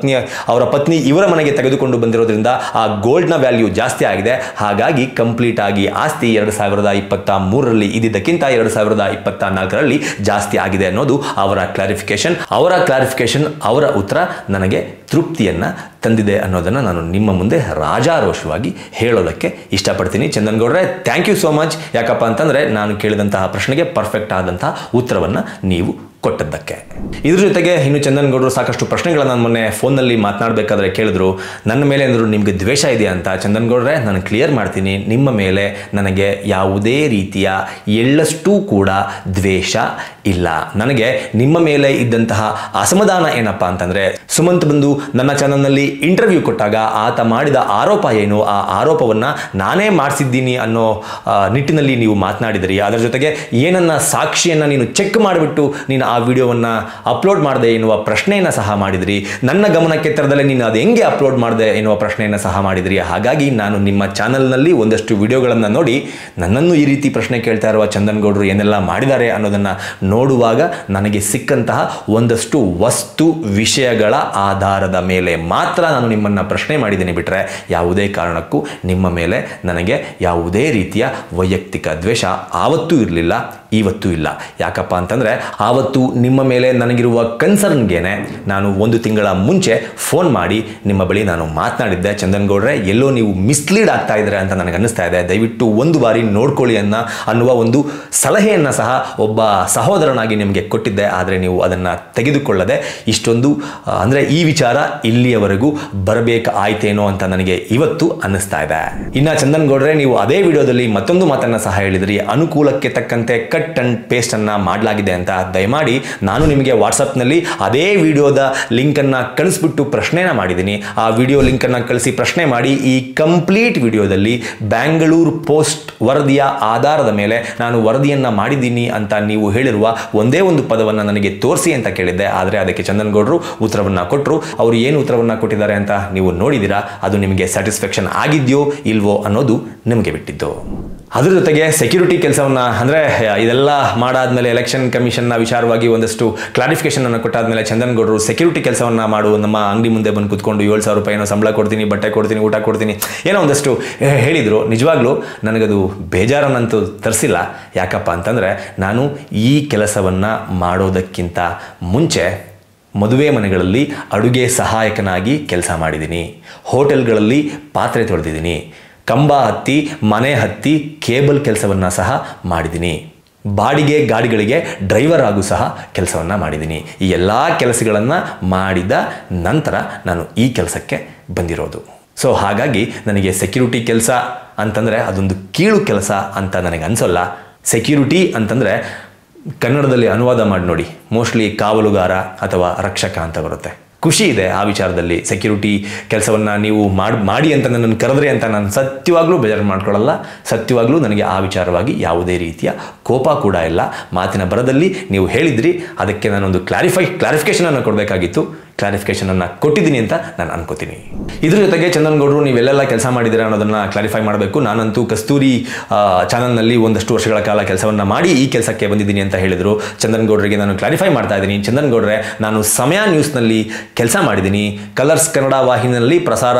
ಅವರ ಪತ್ನಿ ಇವರ ಮನೆಗೆ ತೆಗೆದುಕೊಂಡು ಬಂದಿರೋದ್ರಿಂದ ಆ ಗೋಲ್ಡ್ನ ವ್ಯಾಲ್ಯೂ ಜಾಸ್ತಿ ಆಗಿದೆ. ಹಾಗಾಗಿ ಕಂಪ್ಲೀಟ್ ಆಗಿ ಆಸ್ತಿ 2023ರಲ್ಲಿ ಇದ್ದಿದ್ದಕ್ಕಿಂತ 2024ರಲ್ಲಿ ಜಾಸ್ತಿ ಆಗಿದೆ ಅನ್ನೋದು ಅವರ ಕ್ಲಾರಿಫಿಕೇಶನ್. ಅವರ ಉತ್ತರ ನನಗೆ ತೃಪ್ತಿಯನ್ನು ತಂದಿದೆ ಅನ್ನೋದನ್ನು ನಾನು ನಿಮ್ಮ ಮುಂದೆ ರಾಜಾರೋಷವಾಗಿ ಹೇಳೋದಕ್ಕೆ ಇಷ್ಟಪಡ್ತೀನಿ. ಚಂದನ್ ಗೌಡ್ರೆ, ಥ್ಯಾಂಕ್ ಯು ಸೋ ಮಚ್. ಯಾಕಪ್ಪ ಅಂತಂದರೆ ನಾನು ಕೇಳಿದಂತಹ ಪ್ರಶ್ನೆಗೆ ಪರ್ಫೆಕ್ಟ್ ಆದಂತಹ ಉತ್ತರವನ್ನು ನೀವು ಕೊಟ್ಟದ್ದಕ್ಕೆ. ಇದ್ರ ಜೊತೆಗೆ ಇನ್ನು ಚಂದನ್ ಗೌಡರು ಸಾಕಷ್ಟು ಪ್ರಶ್ನೆಗಳನ್ನು ನಾನು ಮೊನ್ನೆ ಫೋನ್ನಲ್ಲಿ ಮಾತನಾಡಬೇಕಾದ್ರೆ ಕೇಳಿದ್ರು. ನನ್ನ ಮೇಲೆ ಅಂದರು ನಿಮಗೆ ದ್ವೇಷ ಇದೆಯಾ ಅಂತ. ಚಂದನ್ ಗೌಡ್ರೆ, ನಾನು ಕ್ಲಿಯರ್ ಮಾಡ್ತೀನಿ, ನಿಮ್ಮ ಮೇಲೆ ನನಗೆ ಯಾವುದೇ ರೀತಿಯ ಎಳ್ಳಷ್ಟೂ ಕೂಡ ದ್ವೇಷ ಇಲ್ಲ. ನನಗೆ ನಿಮ್ಮ ಮೇಲೆ ಇದ್ದಂತಹ ಅಸಮಾಧಾನ ಏನಪ್ಪಾ ಅಂತಂದರೆ, ಸುಮಂತ್ ಬಂದು ನನ್ನ ಚಾನಲ್ನಲ್ಲಿ ಇಂಟರ್ವ್ಯೂ ಕೊಟ್ಟಾಗ ಆತ ಮಾಡಿದ ಆರೋಪ ಏನು, ಆ ಆರೋಪವನ್ನು ನಾನೇ ಮಾಡಿಸಿದ್ದೀನಿ ಅನ್ನೋ ನಿಟ್ಟಿನಲ್ಲಿ ನೀವು ಮಾತನಾಡಿದಿರಿ. ಅದರ ಜೊತೆಗೆ ಏನನ್ನ ಸಾಕ್ಷಿಯನ್ನು ನೀನು ಚೆಕ್ ಮಾಡಿಬಿಟ್ಟು ನೀನು ಆ ವಿಡಿಯೋವನ್ನು ಅಪ್ಲೋಡ್ ಮಾಡಿದೆ ಎನ್ನುವ ಪ್ರಶ್ನೆಯನ್ನು ಸಹ ಮಾಡಿದ್ರಿ. ನನ್ನ ಗಮನಕ್ಕೆ ತರದಲ್ಲೇ ನೀನು ಅದು ಹೆಂಗೆ ಅಪ್ಲೋಡ್ ಮಾಡಿದೆ ಎನ್ನುವ ಪ್ರಶ್ನೆಯನ್ನು ಸಹ ಮಾಡಿದ್ರಿ. ಹಾಗಾಗಿ ನಾನು ನಿಮ್ಮ ಚಾನಲ್ನಲ್ಲಿ ಒಂದಷ್ಟು ವಿಡಿಯೋಗಳನ್ನು ನೋಡಿ ನನ್ನನ್ನು ಈ ರೀತಿ ಪ್ರಶ್ನೆ ಕೇಳ್ತಾ ಇರುವ ಚಂದನ್ ಗೌಡರು ಏನೆಲ್ಲ ಮಾಡಿದ್ದಾರೆ ಅನ್ನೋದನ್ನು ನೋಡುವಾಗ ನನಗೆ ಸಿಕ್ಕಂತಹ ಒಂದಷ್ಟು ವಸ್ತು ವಿಷಯಗಳ ಆಧಾರದ ಮೇಲೆ ಮಾತ್ರ ನಾನು ನಿಮ್ಮನ್ನು ಪ್ರಶ್ನೆ ಮಾಡಿದ್ದೀನಿ ಬಿಟ್ಟರೆ ಯಾವುದೇ ಕಾರಣಕ್ಕೂ ನಿಮ್ಮ ಮೇಲೆ ನನಗೆ ಯಾವುದೇ ರೀತಿಯ ವೈಯಕ್ತಿಕ ದ್ವೇಷ ಆವತ್ತೂ ಇರಲಿಲ್ಲ, ಇವತ್ತೂ ಇಲ್ಲ. ಯಾಕಪ್ಪ ಅಂತಂದರೆ ಆವತ್ತು ನಿಮ್ಮ ಮೇಲೆ ನನಗಿರುವ ಕನ್ಸರ್ನ್ಗೇನೆ ನಾನು 1 ತಿಂಗಳ ಮುಂಚೆ ಫೋನ್ ಮಾಡಿ ನಿಮ್ಮ ಬಳಿ ನಾನು ಮಾತನಾಡಿದ್ದೆ. ಚಂದನ್ ಗೌಡ್ರೆ, ಎಲ್ಲೋ ನೀವು ಮಿಸ್ಲೀಡ್ ಆಗ್ತಾ ಇದ್ದಾರೆ ಅಂತ ನನಗೆ ಅನ್ನಿಸ್ತಾ ಇದೆ, ದಯವಿಟ್ಟು ಒಂದು ಬಾರಿ ನೋಡ್ಕೊಳ್ಳಿ ಅನ್ನುವ ಒಂದು ಸಲಹೆಯನ್ನು ಸಹ ಒಬ್ಬ ಸಹೋದರನಾಗಿ ನಿಮಗೆ ಕೊಟ್ಟಿದ್ದೆ. ಆದರೆ ನೀವು ಅದನ್ನು ತೆಗೆದುಕೊಳ್ಳದೆ ಇಷ್ಟೊಂದು ಅಂದರೆ ಈ ವಿಚಾರ ಇಲ್ಲಿಯವರೆಗೂ ಬರಬೇಕಾಯ್ತೇನೋ ಅಂತ ನನಗೆ ಇವತ್ತು ಅನ್ನಿಸ್ತಾ ಇದೆ. ಇನ್ನು ಚಂದನ್ ಗೌಡ್ರೆ, ನೀವು ಅದೇ ವಿಡಿಯೋದಲ್ಲಿ ಮತ್ತೊಂದು ಮಾತನ್ನು ಸಹ ಹೇಳಿದ್ರಿ, ಅನುಕೂಲಕ್ಕೆ ತಕ್ಕಂತೆ ಕಟ್ ಅಂಡ್ ಪೇಸ್ಟ್ ಅನ್ನ ಮಾಡಲಾಗಿದೆ ಅಂತ. ದಯಮಾಡಿ ನಾನು ನಿಮಗೆ ವಾಟ್ಸಪ್ನಲ್ಲಿ ಅದೇ ವಿಡಿಯೋದ ಲಿಂಕನ್ನು ಕಳಿಸ್ಬಿಟ್ಟು ಪ್ರಶ್ನೆನ ಮಾಡಿದ್ದೀನಿ. ಆ ವಿಡಿಯೋ ಲಿಂಕನ್ನು ಕಳಿಸಿ ಪ್ರಶ್ನೆ ಮಾಡಿ ಈ ಕಂಪ್ಲೀಟ್ ವಿಡಿಯೋದಲ್ಲಿ ಬ್ಯಾಂಗ್ಳೂರು ಪೋಸ್ಟ್ ವರದಿಯ ಆಧಾರದ ಮೇಲೆ ನಾನು ವರದಿಯನ್ನು ಮಾಡಿದ್ದೀನಿ ಅಂತ ನೀವು ಹೇಳಿರುವ ಒಂದೇ ಒಂದು ಪದವನ್ನು ನನಗೆ ತೋರಿಸಿ ಅಂತ ಕೇಳಿದ್ದೆ. ಆದರೆ ಅದಕ್ಕೆ ಚಂದನ್ ಗೌಡರು ಉತ್ತರವನ್ನು ಕೊಟ್ಟರು. ಅವರು ಏನು ಉತ್ತರವನ್ನು ಕೊಟ್ಟಿದ್ದಾರೆ ಅಂತ ನೀವು ನೋಡಿದ್ದೀರಾ. ಅದು ನಿಮಗೆ ಸ್ಯಾಟಿಸ್ಫ್ಯಾಕ್ಷನ್ ಆಗಿದೆಯೋ ಇಲ್ವೋ ಅನ್ನೋದು ನಿಮಗೆ ಬಿಟ್ಟಿದ್ದು. ಅದ್ರ ಜೊತೆಗೆ ಸೆಕ್ಯೂರಿಟಿ ಕೆಲಸವನ್ನು ಅಂದರೆ ಇದೆಲ್ಲ ಮಾಡಾದ್ಮೇಲೆ ಎಲೆಕ್ಷನ್ ಕಮಿಷನ್ನ ವಿಚಾರವಾಗಿ ಒಂದಷ್ಟು ಕ್ಲಾರಿಫಿಕೇಶನ್ ಅನ್ನು ಕೊಟ್ಟಾದ್ಮೇಲೆ ಚಂದನ್ ಗೌಡರು ಸೆಕ್ಯೂರಿಟಿ ಕೆಲಸವನ್ನು ಮಾಡು, ನಮ್ಮ ಅಂಗಡಿ ಮುಂದೆ ಬಂದು ಕೂತ್ಕೊಂಡು 7,000 ರೂಪಾಯಿ ಏನೋ ಸಂಬಳ ಕೊಡ್ತೀನಿ, ಬಟ್ಟೆ ಕೊಡ್ತೀನಿ, ಊಟ ಕೊಡ್ತೀನಿ, ಏನೋ ಒಂದಷ್ಟು ಹೇಳಿದರು. ನಿಜವಾಗ್ಲೂ ನನಗದು ಬೇಜಾರನ್ನಂತೂ ತರಿಸಿಲ್ಲ. ಯಾಕಪ್ಪ ಅಂತಂದರೆ ನಾನು ಈ ಕೆಲಸವನ್ನು ಮಾಡೋದಕ್ಕಿಂತ ಮುಂಚೆ ಮದುವೆ ಮನೆಗಳಲ್ಲಿ ಅಡುಗೆ ಸಹಾಯಕನಾಗಿ ಕೆಲಸ ಮಾಡಿದ್ದೀನಿ, ಹೋಟೆಲ್ಗಳಲ್ಲಿ ಪಾತ್ರೆ ತೊಳೆದಿದ್ದೀನಿ, ಕಂಬ ಹತ್ತಿ ಮನೆ ಹತ್ತಿ ಕೇಬಲ್ ಕೆಲಸವನ್ನು ಸಹ ಮಾಡಿದ್ದೀನಿ, ಬಾಡಿಗೆ ಗಾಡಿಗಳಿಗೆ ಡ್ರೈವರ್ ಆಗೂ ಸಹ ಕೆಲಸವನ್ನು ಮಾಡಿದ್ದೀನಿ. ಈ ಎಲ್ಲ ಕೆಲಸಗಳನ್ನು ಮಾಡಿದ ನಂತರ ನಾನು ಈ ಕೆಲಸಕ್ಕೆ ಬಂದಿರೋದು. ಸೊ ಹಾಗಾಗಿ ನನಗೆ ಸೆಕ್ಯೂರಿಟಿ ಕೆಲಸ ಅಂತಂದರೆ ಅದೊಂದು ಕೀಳು ಕೆಲಸ ಅಂತ ನನಗೆ ಅನಿಸೋಲ್ಲ. ಸೆಕ್ಯೂರಿಟಿ ಅಂತಂದರೆ ಕನ್ನಡದಲ್ಲಿ ಅನುವಾದ ಮಾಡಿ ನೋಡಿ, ಮೋಸ್ಟ್ಲಿ ಕಾವಲುಗಾರ ಅಥವಾ ರಕ್ಷಕ ಅಂತ ಬರುತ್ತೆ. ಖುಷಿ ಇದೆ ಆ ವಿಚಾರದಲ್ಲಿ. ಸೆಕ್ಯೂರಿಟಿ ಕೆಲಸವನ್ನು ನೀವು ಮಾಡಿ ಅಂತ ನನ್ನನ್ನು ಕರೆದ್ರೆ ಅಂತ ನಾನು ಸತ್ಯವಾಗ್ಲೂ ಬೇಜಾರು ಮಾಡ್ಕೊಳ್ಳಲ್ಲ. ಸತ್ಯವಾಗ್ಲೂ ನನಗೆ ಆ ವಿಚಾರವಾಗಿ ಯಾವುದೇ ರೀತಿಯ ಕೋಪ ಕೂಡ ಇಲ್ಲ. ಮಾತಿನ ಬರದಲ್ಲಿ ನೀವು ಹೇಳಿದ್ರಿ, ಅದಕ್ಕೆ ನಾನೊಂದು ಕ್ಲಾರಿಫಿಕೇಶನನ್ನು ಕೊಡಬೇಕಾಗಿತ್ತು. ಕ್ಲಾರಿಫಿಕೇಶನನ್ನು ಕೊಟ್ಟಿದ್ದೀನಿ ಅಂತ ನಾನು ಅನ್ಕೋತೀನಿ. ಇದ್ರ ಜೊತೆಗೆ ಚಂದನ್ ಗೌಡರು ನೀವೆಲ್ಲೆಲ್ಲ ಕೆಲಸ ಮಾಡಿದ್ದೀರಾ ಅನ್ನೋದನ್ನು ಕ್ಲಾರಿಫೈ ಮಾಡಬೇಕು. ನಾನಂತೂ ಕಸ್ತೂರಿ ಚಾನಲ್ನಲ್ಲಿ ಒಂದಷ್ಟು ವರ್ಷಗಳ ಕಾಲ ಕೆಲಸವನ್ನು ಮಾಡಿ ಈ ಕೆಲಸಕ್ಕೆ ಬಂದಿದ್ದೀನಿ ಅಂತ ಹೇಳಿದರು. ಚಂದನ್ ಗೌಡರಿಗೆ ನಾನು ಕ್ಲಾರಿಫೈ ಮಾಡ್ತಾ ಇದ್ದೀನಿ. ಚಂದನ್ ಗೌಡ್ರೆ, ನಾನು ಸಮಯ ನ್ಯೂಸ್ನಲ್ಲಿ ಕೆಲಸ ಮಾಡಿದ್ದೀನಿ. ಕಲರ್ಸ್ ಕನ್ನಡ ವಾಹಿನಿಯಲ್ಲಿ ಪ್ರಸಾರ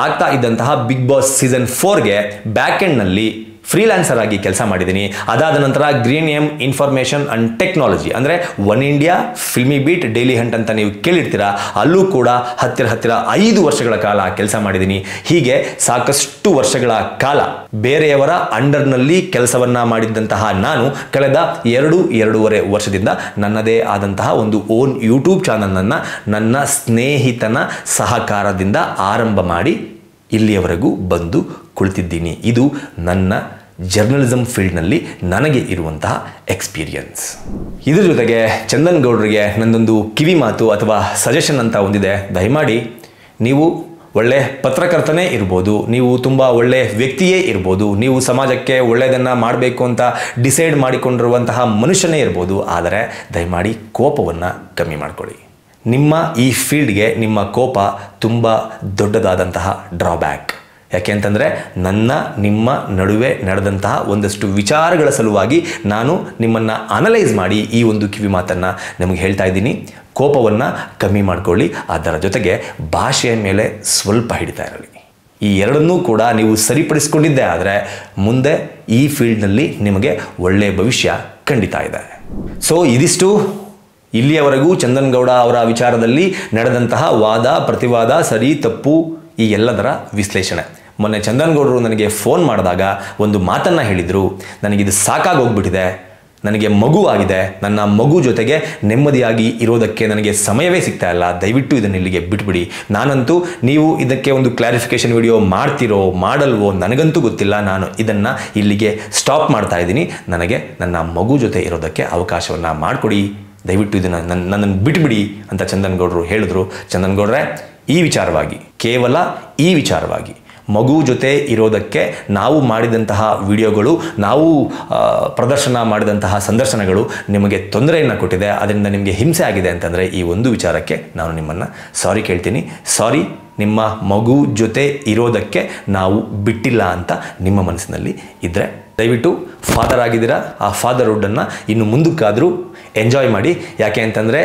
ಆಗ್ತಾ ಇದ್ದಂತಹ ಬಿಗ್ ಬಾಸ್ ಸೀಸನ್ 4ಗೆ ಬ್ಯಾಕ್ ಎಂಡ್ನಲ್ಲಿ ಫ್ರೀಲ್ಯಾನ್ಸರ್ ಆಗಿ ಕೆಲಸ ಮಾಡಿದ್ದೀನಿ. ಅದಾದ ನಂತರ Greynium information and technology ಅಂದರೆ One India, Filmi Beat, Daily Hunt ಅಂತ ನೀವು ಕೇಳಿರ್ತೀರಾ, ಅಲ್ಲೂ ಕೂಡ ಹತ್ತಿರ 5 ವರ್ಷಗಳ ಕಾಲ ಕೆಲಸ ಮಾಡಿದ್ದೀನಿ. ಹೀಗೆ ಸಾಕಷ್ಟು ವರ್ಷಗಳ ಕಾಲ ಬೇರೆಯವರ ಅಂಡರ್ನಲ್ಲಿ ಕೆಲಸವನ್ನ ಮಾಡಿದ್ದಂತಹ ನಾನು ಕಳೆದ 2.5 ವರ್ಷದಿಂದ ನನ್ನದೇ ಆದಂತಹ ಒಂದು ಓನ್ ಯೂಟ್ಯೂಬ್ ಚಾನಲ್ನನ್ನು ನನ್ನ ಸ್ನೇಹಿತನ ಸಹಕಾರದಿಂದ ಆರಂಭ ಮಾಡಿ ಇಲ್ಲಿಯವರೆಗೂ ಬಂದು ಕುಳಿತಿದ್ದೀನಿ. ಇದು ನನ್ನ ಜರ್ನಲಿಸಮ್ ಫೀಲ್ಡ್ನಲ್ಲಿ ನನಗೆ ಇರುವಂತಹ ಎಕ್ಸ್ಪೀರಿಯನ್ಸ್. ಇದ್ರ ಜೊತೆಗೆ ಚಂದನ್ ಗೌಡರಿಗೆ ನನ್ನೊಂದು ಕಿವಿ ಮಾತು ಅಥವಾ ಸಜೆಷನ್ ಅಂತ ಒಂದಿದೆ. ದಯಮಾಡಿ ನೀವು ಒಳ್ಳೆ ಪತ್ರಕರ್ತನೇ ಇರ್ಬೋದು, ನೀವು ತುಂಬ ಒಳ್ಳೆ ವ್ಯಕ್ತಿಯೇ ಇರ್ಬೋದು, ನೀವು ಸಮಾಜಕ್ಕೆ ಒಳ್ಳೆಯದನ್ನು ಮಾಡಬೇಕು ಅಂತ ಡಿಸೈಡ್ ಮಾಡಿಕೊಂಡಿರುವಂತಹ ಮನುಷ್ಯನೇ ಇರ್ಬೋದು, ಆದರೆ ದಯಮಾಡಿ ಕೋಪವನ್ನು ಕಮ್ಮಿ ಮಾಡಿಕೊಳ್ಳಿ. ನಿಮ್ಮ ಈ ಫೀಲ್ಡ್ಗೆ ನಿಮ್ಮ ಕೋಪ ತುಂಬ ದೊಡ್ಡದಾದಂತಹ ಡ್ರಾಬ್ಯಾಕ್. ಯಾಕೆ ಅಂತಂದರೆ ನಿಮ್ಮ ನಡುವೆ ನಡೆದಂತಹ ಒಂದಷ್ಟು ವಿಚಾರಗಳ ಸಲುವಾಗಿ ನಾನು ನಿಮ್ಮನ್ನು ಅನಲೈಸ್ ಮಾಡಿ ಈ ಒಂದು ಕಿವಿ ಮಾತನ್ನು ನಿಮಗೆ ಹೇಳ್ತಾ ಇದ್ದೀನಿ. ಕೋಪವನ್ನು ಕಮ್ಮಿ ಮಾಡಿಕೊಳ್ಳಿ. ಅದರ ಜೊತೆಗೆ ಭಾಷೆಯ ಮೇಲೆ ಸ್ವಲ್ಪ ಹಿಡಿತಾ ಇರಲಿ. ಈ ಎರಡನ್ನೂ ಕೂಡ ನೀವು ಸರಿಪಡಿಸ್ಕೊಂಡಿದ್ದೇ ಆದರೆ ಮುಂದೆ ಈ ಫೀಲ್ಡ್ನಲ್ಲಿ ನಿಮಗೆ ಒಳ್ಳೆಯ ಭವಿಷ್ಯ ಖಂಡಿತ ಇದೆ. ಸೊ ಇದಿಷ್ಟು ಇಲ್ಲಿಯವರೆಗೂ ಚಂದನ್ ಗೌಡ ಅವರ ವಿಚಾರದಲ್ಲಿ ನಡೆದಂತಹ ವಾದ ಪ್ರತಿವಾದ, ಸರಿ ತಪ್ಪು, ಈ ಎಲ್ಲದರ ವಿಶ್ಲೇಷಣೆ. ಮೊನ್ನೆ ಚಂದನ್ ಗೌಡರು ನನಗೆ ಫೋನ್ ಮಾಡಿದಾಗ ಒಂದು ಮಾತನ್ನು ಹೇಳಿದರು, ನನಗಿದು ಸಾಕಾಗೋಗ್ಬಿಟ್ಟಿದೆ, ನನಗೆ ಮಗು ಆಗಿದೆ, ನನ್ನ ಮಗು ಜೊತೆಗೆ ನೆಮ್ಮದಿಯಾಗಿ ಇರೋದಕ್ಕೆ ನನಗೆ ಸಮಯವೇ ಸಿಗ್ತಾ ಇಲ್ಲ, ದಯವಿಟ್ಟು ಇದನ್ನು ಇಲ್ಲಿಗೆ ಬಿಟ್ಬಿಡಿ. ನಾನಂತೂ ನೀವು ಇದಕ್ಕೆ ಒಂದು ಕ್ಲಾರಿಫಿಕೇಷನ್ ವಿಡಿಯೋ ಮಾಡ್ತಿರೋ ಮಾಡಲ್ವೋ ನನಗಂತೂ ಗೊತ್ತಿಲ್ಲ, ನಾನು ಇದನ್ನು ಇಲ್ಲಿಗೆ ಸ್ಟಾಪ್ ಮಾಡ್ತಾ ಇದ್ದೀನಿ, ನನಗೆ ನನ್ನ ಮಗು ಜೊತೆ ಇರೋದಕ್ಕೆ ಅವಕಾಶವನ್ನು ಮಾಡಿಕೊಡಿ, ದಯವಿಟ್ಟು ಇದನ್ನು ನನ್ನನ್ನು ಬಿಟ್ಬಿಡಿ ಅಂತ ಚಂದನ್ ಗೌಡರು ಹೇಳಿದ್ರು. ಚಂದನ್ ಗೌಡ್ರೆ, ಈ ವಿಚಾರವಾಗಿ, ಕೇವಲ ಈ ವಿಚಾರವಾಗಿ ಮಗು ಜೊತೆ ಇರೋದಕ್ಕೆ ನಾವು ಮಾಡಿದಂತಹ ವಿಡಿಯೋಗಳು, ನಾವು ಪ್ರದರ್ಶನ ಮಾಡಿದಂತಹ ಸಂದರ್ಶನಗಳು ನಿಮಗೆ ತೊಂದರೆಯನ್ನು ಕೊಟ್ಟಿದೆ, ಅದರಿಂದ ನಿಮಗೆ ಹಿಂಸೆ ಆಗಿದೆ ಅಂತಂದರೆ ಈ ಒಂದು ವಿಚಾರಕ್ಕೆ ನಾನು ನಿಮ್ಮನ್ನು ಸಾರಿ ಕೇಳ್ತೀನಿ. ಸಾರಿ, ನಿಮ್ಮ ಮಗು ಜೊತೆ ಇರೋದಕ್ಕೆ ನಾವು ಬಿಟ್ಟಿಲ್ಲ ಅಂತ ನಿಮ್ಮ ಮನಸ್ಸಿನಲ್ಲಿ ಇದ್ದರೆ ದಯವಿಟ್ಟು ಫಾದರ್ ಆಗಿದ್ದೀರಾ, ಆ ಫಾದರ್ಹುಡ್ಡನ್ನು ಇನ್ನು ಮುಂದಕ್ಕಾದರೂ ಎಂಜಾಯ್ ಮಾಡಿ. ಯಾಕೆ ಅಂತಂದರೆ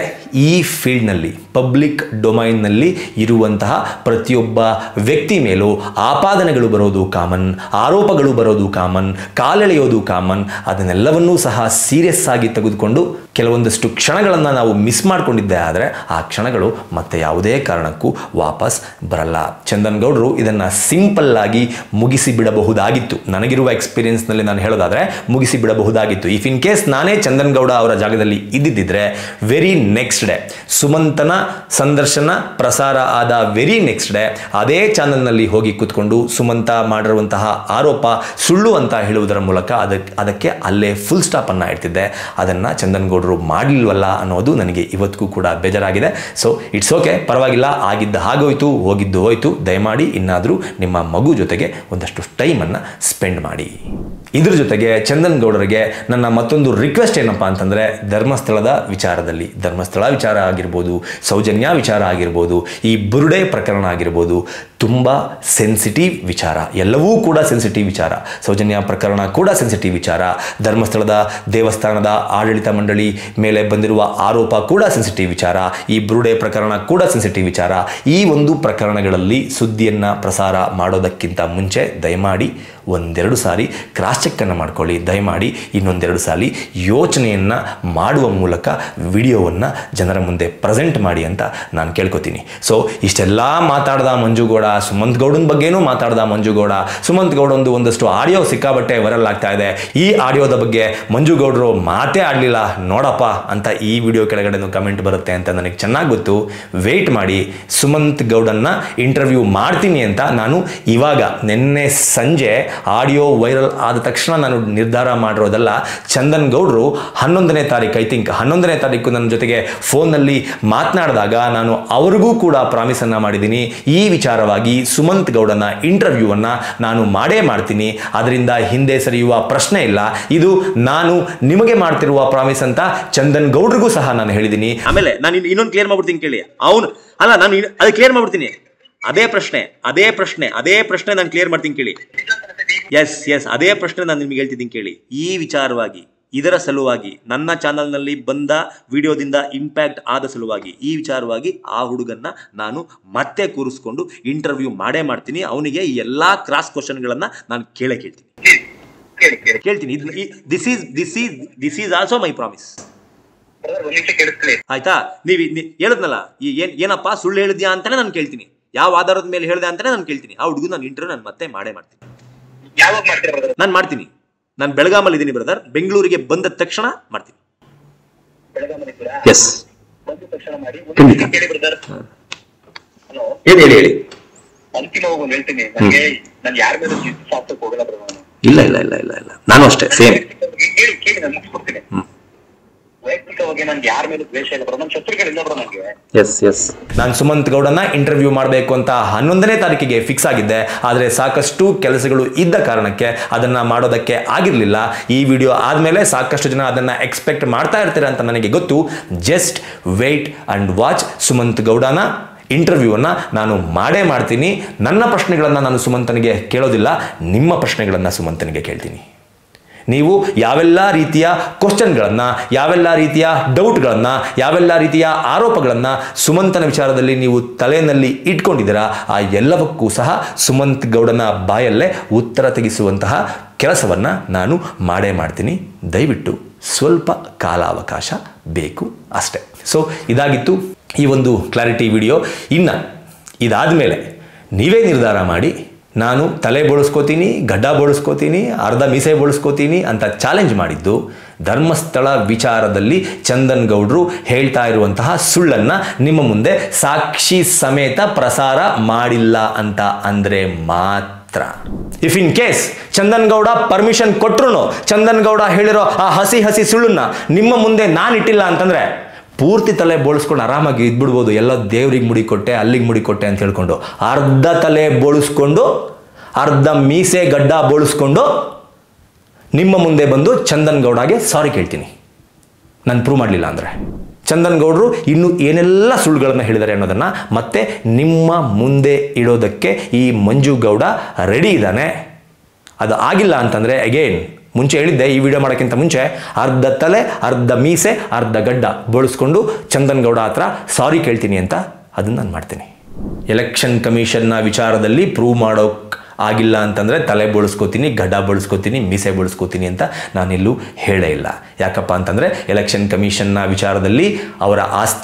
ಈ ಫೀಲ್ಡ್ನಲ್ಲಿ, ಪಬ್ಲಿಕ್ ಡೊಮೈನ್ನಲ್ಲಿ ಇರುವಂತಹ ಪ್ರತಿಯೊಬ್ಬ ವ್ಯಕ್ತಿ ಮೇಲೂ ಆಪಾದನೆಗಳು ಬರೋದು ಕಾಮನ್, ಆರೋಪಗಳು ಬರೋದು ಕಾಮನ್, ಕಾಲೆಳೆಯೋದು ಕಾಮನ್. ಅದನ್ನೆಲ್ಲವನ್ನೂ ಸಹ ಸೀರಿಯಸ್ ಆಗಿ ತೆಗೆದುಕೊಂಡು ಕೆಲವೊಂದಷ್ಟು ಕ್ಷಣಗಳನ್ನು ನಾವು ಮಿಸ್ ಮಾಡಿಕೊಂಡಿದ್ದೆ ಆದರೆ ಆ ಕ್ಷಣಗಳು ಮತ್ತೆ ಯಾವುದೇ ಕಾರಣಕ್ಕೂ ವಾಪಸ್ ಬರಲ್ಲ. ಚಂದನ್ ಗೌಡರು ಇದನ್ನು ಸಿಂಪಲ್ಲಾಗಿ ಮುಗಿಸಿ ಬಿಡಬಹುದಾಗಿತ್ತು. ನನಗಿರುವ ಎಕ್ಸ್ಪೀರಿಯನ್ಸ್ನಲ್ಲಿ ನಾನು ಹೇಳೋದಾದರೆ ಮುಗಿಸಿ ಬಿಡಬಹುದಾಗಿತ್ತು. ಇಫ್ ಇನ್ ಕೇಸ್ ನಾನೇ ಚಂದನ್ ಗೌಡ ಅವರ ಜಾಗದಲ್ಲಿ ಇದ್ದಿದ್ದರೆ ವೆರಿ ನೆಕ್ಸ್ಟ್ ಡೇ ಸುಮಂತನ ಸಂದರ್ಶನ ಪ್ರಸಾರ ಆದ ವೆರಿ ನೆಕ್ಸ್ಟ್ ಡೇ ಅದೇ ಚಾನಲ್ನಲ್ಲಿ ಹೋಗಿ ಕೂತ್ಕೊಂಡು ಸುಮಂತ ಮಾಡಿರುವಂತಹ ಆರೋಪ ಸುಳ್ಳು ಅಂತ ಹೇಳುವುದರ ಮೂಲಕ ಅದಕ್ಕೆ ಅಲ್ಲೇ ಫುಲ್ ಸ್ಟಾಪನ್ನು ಇಡ್ತಿದ್ದೆ. ಅದನ್ನು ಚಂದನ್ ಗೌಡರು ಮಾಡಲಿಲ್ವಲ್ಲ ಅನ್ನೋದು ನನಗೆ ಇವತ್ತಿಗೂ ಕೂಡ ಬೇಜಾರಾಗಿದೆ. ಸೊ ಇಟ್ಸ್ ಓಕೆ, ಪರವಾಗಿಲ್ಲ, ಆಗಿದ್ದ ಹಾಗೋಯ್ತು, ಹೋಗಿದ್ದು ಹೋಯ್ತು. ದಯಮಾಡಿ ಇನ್ನಾದರೂ ನಿಮ್ಮ ಮಗು ಜೊತೆಗೆ ಒಂದಷ್ಟು ಟೈಮನ್ನು ಸ್ಪೆಂಡ್ ಮಾಡಿ. ಇದ್ರ ಜೊತೆಗೆ ಚಂದನ್ ಗೌಡರಿಗೆ ನನ್ನ ಮತ್ತೊಂದು ರಿಕ್ವೆಸ್ಟ್ ಏನಪ್ಪ ಅಂತಂದರೆ, ಧರ್ಮಸ್ಥಳದ ವಿಚಾರದಲ್ಲಿ, ಧರ್ಮಸ್ಥಳ ವಿಚಾರ ಆಗಿರ್ಬೋದು, ಸೌಜನ್ಯ ವಿಚಾರ ಆಗಿರ್ಬೋದು, ಈ ಬುರುಡೆ ಪ್ರಕರಣ ಆಗಿರ್ಬೋದು, ತುಂಬ ಸೆನ್ಸಿಟಿವ್ ವಿಚಾರ, ಎಲ್ಲವೂ ಕೂಡ ಸೆನ್ಸಿಟಿವ್ ವಿಚಾರ. ಸೌಜನ್ಯ ಪ್ರಕರಣ ಕೂಡ ಸೆನ್ಸಿಟಿವ್ ವಿಚಾರ. ಧರ್ಮಸ್ಥಳದ ದೇವಸ್ಥಾನದ ಆಡಳಿತ ಮಂಡಳಿ ಮೇಲೆ ಬಂದಿರುವ ಆರೋಪ ಕೂಡ ಸೆನ್ಸಿಟಿವ್ ವಿಚಾರ. ಈ ಬುರುಡೆ ಪ್ರಕರಣ ಕೂಡ ಸೆನ್ಸಿಟಿವ್ ವಿಚಾರ. ಈ ಒಂದು ಪ್ರಕರಣಗಳಲ್ಲಿ ಸುದ್ದಿಯನ್ನು ಪ್ರಸಾರ ಮಾಡೋದಕ್ಕಿಂತ ಮುಂಚೆ ದಯಮಾಡಿ ಒಂದೆರಡು ಸಾರಿ ಕ್ರಾಸ್ ಚೆಕ್ಕನ್ನು ಮಾಡ್ಕೊಳ್ಳಿ. ದಯಮಾಡಿ ಇನ್ನೊಂದೆರಡು ಸಾರಿ ಯೋಚನೆಯನ್ನು ಮಾಡುವ ಮೂಲಕ ವಿಡಿಯೋವನ್ನು ಜನರ ಮುಂದೆ ಪ್ರೆಸೆಂಟ್ ಮಾಡಿ ಅಂತ ನಾನು ಕೇಳ್ಕೊತೀನಿ. ಸೊ ಇಷ್ಟೆಲ್ಲ ಮಾತಾಡ್ದ ಮಂಜುಗೌಡ, ಸುಮಂತ್ ಗೌಡನ ಬಗ್ಗೆನೂ ಮಾತಾಡ್ದ ಮಂಜುಗೌಡ. ಸುಮಂತ್ ಗೌಡಂದು ಒಂದಷ್ಟು ಆಡಿಯೋ ಸಿಕ್ಕಾಬಟ್ಟೆ ವೈರಲ್ ಆಗ್ತಾ ಇದೆ. ಈ ಆಡಿಯೋದ ಬಗ್ಗೆ ಮಂಜುಗೌಡರು ಮಾತೇ ಆಡಲಿಲ್ಲ ನೋಡಪ್ಪ ಅಂತ ಈ ವಿಡಿಯೋ ಕೆಳಗಡೆ ಕಮೆಂಟ್ ಬರುತ್ತೆ ಅಂತ ನನಗೆ ಚೆನ್ನಾಗಿ ಗೊತ್ತು. ವೆಯ್ಟ್ ಮಾಡಿ, ಸುಮಂತ್ ಗೌಡನ್ನ ಇಂಟರ್ವ್ಯೂ ಮಾಡ್ತೀನಿ ಅಂತ ನಾನು ಇವಾಗ ನಿನ್ನೆ ಸಂಜೆ ಆಡಿಯೋ ವೈರಲ್ ಆದ ತಕ್ಷಣ ನಾನು ನಿರ್ಧಾರ ಮಾಡಿರೋದಲ್ಲ. ಚಂದನ್ ಗೌಡರು 11ನೇ ತಾರೀಕು, ಐ ಥಿಂಕ್ 11ನೇ ತಾರೀಕು ನನ್ನ ಜೊತೆಗೆ ಫೋನ್ನಲ್ಲಿ ಮಾತನಾಡಿದಾಗ ನಾನು ಅವರಿಗೂ ಕೂಡ ಪ್ರಾಮಿಸನ್ನು ಮಾಡಿದ್ದೀನಿ. ಈ ವಿಚಾರವಾಗಿ ಸುಮಂತ್ ಗೌಡನ ಇಂಟರ್ವ್ಯೂವನ್ನು ನಾನು ಮಾಡೇ ಮಾಡ್ತೀನಿ, ಅದರಿಂದ ಹಿಂದೆ ಸರಿಯುವ ಪ್ರಶ್ನೆ ಇಲ್ಲ. ಇದು ನಾನು ನಿಮಗೆ ಮಾಡ್ತಿರುವ ಪ್ರಾಮಿಸ್ ಅಂತ ಚಂದನ್ ಗೌಡ್ರಿಗೂ ಸಹ ನಾನು ಹೇಳಿದ್ದೀನಿ. ಆಮೇಲೆ ನಾನು ಇನ್ನೊಂದು ಕ್ಲಿಯರ್ ಮಾಡ್ಬಿಡ್ತೀನಿ ಕೇಳಿ. ನಾನು ಅದು ಕ್ಲಿಯರ್ ಮಾಡ್ಬಿಡ್ತೀನಿ. ಅದೇ ಪ್ರಶ್ನೆ ನಾನು ಕ್ಲಿಯರ್ ಮಾಡ್ತೀನಿ ಕೇಳಿ. ಎಸ್ ಅದೇ ಪ್ರಶ್ನೆ ನಾನು ನಿಮ್ಗೆ ಹೇಳ್ತಿದ್ದೀನಿ ಕೇಳಿ. ಈ ವಿಚಾರವಾಗಿ, ಇದರ ಸಲುವಾಗಿ, ನನ್ನ ಚಾನಲ್ನಲ್ಲಿ ಬಂದ ವಿಡಿಯೋದಿಂದ ಇಂಪ್ಯಾಕ್ಟ್ ಆದ ಸಲುವಾಗಿ, ಈ ವಿಚಾರವಾಗಿ ಆ ಹುಡುಗನ್ನ ನಾನು ಮತ್ತೆ ಕೂರಿಸ್ಕೊಂಡು ಇಂಟರ್ವ್ಯೂ ಮಾಡೇ ಮಾಡ್ತೀನಿ. ಅವನಿಗೆ ಎಲ್ಲ ಕ್ರಾಸ್ ಕ್ವಶನ್ಗಳನ್ನ ನಾನು ಕೇಳ್ತೀನಿ. This is also my promise. ಆಯ್ತಾ? ನೀವು ಹೇಳಿದ್ನಲ್ಲ, ಏನಪ್ಪ ಸುಳ್ಳು ಹೇಳಿದ್ಯಾ ಅಂತಾನೆ ನಾನು ಕೇಳ್ತೀನಿ. ಯಾವ ಆಧಾರದ ಮೇಲೆ ಹೇಳಿದೆ ಅಂತಾನೆ ನಾನು ಕೇಳ್ತೀನಿ. ಆ ಹುಡುಗ ನಾನು ಇಂಟರ್ವ್ಯೂ ನಾನು ಮತ್ತೆ ಮಾಡೇ ಮಾಡ್ತೀನಿ. ನಾನು ಮಾಡ್ತೀನಿ. ನಾನು ಬೆಳಗಾಮಲ್ಲಿ ಇದ್ದೀನಿ ಬ್ರದರ್. ಬೆಂಗಳೂರಿಗೆ ಬಂದ ತಕ್ಷಣ ಮಾಡ್ತೀನಿ. ಎಸ್ ಹೇಳಿ. ಇಲ್ಲ ನಾನು ಅಷ್ಟೇ ಸೇಮ್. ನಾನು ಸುಮಂತ್ ಗೌಡನ ಇಂಟರ್ವ್ಯೂ ಮಾಡಬೇಕು ಅಂತ 11ನೇ ತಾರೀಕಿಗೆ ಫಿಕ್ಸ್ ಆಗಿದ್ದೆ. ಆದರೆ ಸಾಕಷ್ಟು ಕೆಲಸಗಳು ಇದ್ದ ಕಾರಣಕ್ಕೆ ಅದನ್ನ ಮಾಡೋದಕ್ಕೆ ಆಗಿರಲಿಲ್ಲ. ಈ ವಿಡಿಯೋ ಆದಮೇಲೆ ಸಾಕಷ್ಟು ಜನ ಅದನ್ನ ಎಕ್ಸ್ಪೆಕ್ಟ್ ಮಾಡ್ತಾ ಇರ್ತೀರ ಅಂತ ನನಗೆ ಗೊತ್ತು. Just wait and watch. Sumanth ಗೌಡನ ಇಂಟರ್ವ್ಯೂವನ್ನು ನಾನು ಮಾಡೇ ಮಾಡ್ತೀನಿ. ನನ್ನ ಪ್ರಶ್ನೆಗಳನ್ನು ನಾನು ಸುಮಂತನಿಗೆ ಕೇಳೋದಿಲ್ಲ, ನಿಮ್ಮ ಪ್ರಶ್ನೆಗಳನ್ನು ಸುಮಂತನಿಗೆ ಕೇಳ್ತೀನಿ. ನೀವು ಯಾವೆಲ್ಲ ರೀತಿಯ ಕ್ವಶನ್ಗಳನ್ನು, ಯಾವೆಲ್ಲ ರೀತಿಯ ಡೌಟ್ಗಳನ್ನು, ಯಾವೆಲ್ಲ ರೀತಿಯ ಆರೋಪಗಳನ್ನು ಸುಮಂತನ ವಿಚಾರದಲ್ಲಿ ನೀವು ತಲೆಯಲ್ಲಿ ಇಟ್ಕೊಂಡಿದ್ದೀರಾ, ಆ ಎಲ್ಲವಕ್ಕೂ ಸಹ ಸುಮಂತ್ ಗೌಡನ ಬಾಯಲ್ಲೇ ಉತ್ತರ ತೆಗೆಸುವಂತಹ ಕೆಲಸವನ್ನು ನಾನು ಮಾಡೇ ಮಾಡ್ತೀನಿ. ದಯವಿಟ್ಟು ಸ್ವಲ್ಪ ಕಾಲಾವಕಾಶ ಬೇಕು ಅಷ್ಟೇ. ಸೊ ಇದಾಗಿತ್ತು ಈ ಒಂದು ಕ್ಲಾರಿಟಿ ವಿಡಿಯೋ. ಇನ್ನು ಇದಾದ ಮೇಲೆ ನೀವೇ ನಿರ್ಧಾರ ಮಾಡಿ. ನಾನು ತಲೆ ಬೋಳಿಸ್ಕೋತೀನಿ, ಗಡ್ಡ ಬೋಳಿಸ್ಕೋತೀನಿ, ಅರ್ಧ ಮೀಸೆ ಬೋಳಿಸ್ಕೋತೀನಿ ಅಂತ ಚಾಲೆಂಜ್ ಮಾಡಿದ್ದು ಧರ್ಮಸ್ಥಳ ವಿಚಾರದಲ್ಲಿ ಚಂದನ್ ಗೌಡ್ರು ಹೇಳ್ತಾ ಇರುವಂತಹ ಸುಳ್ಳನ್ನು ನಿಮ್ಮ ಮುಂದೆ ಸಾಕ್ಷಿ ಸಮೇತ ಪ್ರಸಾರ ಮಾಡಿಲ್ಲ ಅಂತ ಅಂದರೆ ಮಾತ್ರ. If in case Chandan Gowda permission ಕೊಟ್ಟರು, ಚಂದನ್ ಗೌಡ ಹೇಳಿರೋ ಆ ಹಸಿ ಸುಳ್ಳನ್ನ ನಿಮ್ಮ ಮುಂದೆ ನಾನಿಟ್ಟಿಲ್ಲ ಅಂತಂದರೆ ಪೂರ್ತಿ ತಲೆ ಬೋಳಿಸ್ಕೊಂಡು ಆರಾಮಾಗಿ ಇದ್ಬಿಡ್ಬೋದು. ಎಲ್ಲ ದೇವ್ರಿಗೆ ಮುಡಿಕೊಟ್ಟೆ, ಅಲ್ಲಿಗೆ ಮುಡಿಕೊಟ್ಟೆ ಅಂತ ಹೇಳ್ಕೊಂಡು ಅರ್ಧ ತಲೆ ಬೋಳಿಸ್ಕೊಂಡು, ಅರ್ಧ ಮೀಸೆ ಗಡ್ಡ ಬೋಳಿಸ್ಕೊಂಡು ನಿಮ್ಮ ಮುಂದೆ ಬಂದು ಚಂದನ್ ಗೌಡಗೆ ಸಾರಿ ಕೇಳ್ತೀನಿ, ನಾನು ಪ್ರೂವ್ ಮಾಡಲಿಲ್ಲ ಅಂದರೆ. ಚಂದನ್ ಗೌಡರು ಇನ್ನೂ ಏನೆಲ್ಲ ಸುಳ್ಳುಗಳನ್ನು ಹೇಳಿದ್ದಾರೆ ಅನ್ನೋದನ್ನು ಮತ್ತೆ ನಿಮ್ಮ ಮುಂದೆ ಇಡೋದಕ್ಕೆ ಈ ಮಂಜು ಗೌಡ ರೆಡಿ ಇದ್ದಾನೆ. ಅದು ಆಗಿಲ್ಲ ಅಂತಂದರೆ ಅಗೇನ್ ಮುಂಚೆ ಹೇಳಿದ್ದೆ, ಈ ವಿಡಿಯೋ ಮಾಡೋಕ್ಕಿಂತ ಮುಂಚೆ ಅರ್ಧ ತಲೆ, ಅರ್ಧ ಮೀಸೆ, ಅರ್ಧ ಗಡ್ಡ ಬೋಳಿಸ್ಕೊಂಡು ಚಂದನ್ ಗೌಡ ಹತ್ರ ಸಾರಿ ಕೇಳ್ತೀನಿ ಅಂತ ಅದನ್ನು ನಾನು ಮಾಡ್ತೀನಿ. ಎಲೆಕ್ಷನ್ ಕಮಿಷನ್ನ ವಿಚಾರದಲ್ಲಿ ಪ್ರೂವ್ ಮಾಡೋಕ್ಕೆ ಆಗಿಲ್ಲ ಅಂತಂದರೆ ತಲೆ ಬೋಳಿಸ್ಕೋತೀನಿ, ಗಡ್ಡ ಬೋಳಿಸ್ಕೋತೀನಿ, ಮೀಸೆ ಬೋಳಿಸ್ಕೋತೀನಿ ಅಂತ ನಾನೆಲ್ಲೂ ಹೇಳೇ ಇಲ್ಲ. ಯಾಕಪ್ಪ ಅಂತಂದರೆ ಎಲೆಕ್ಷನ್ ಕಮಿಷನ್ನ ವಿಚಾರದಲ್ಲಿ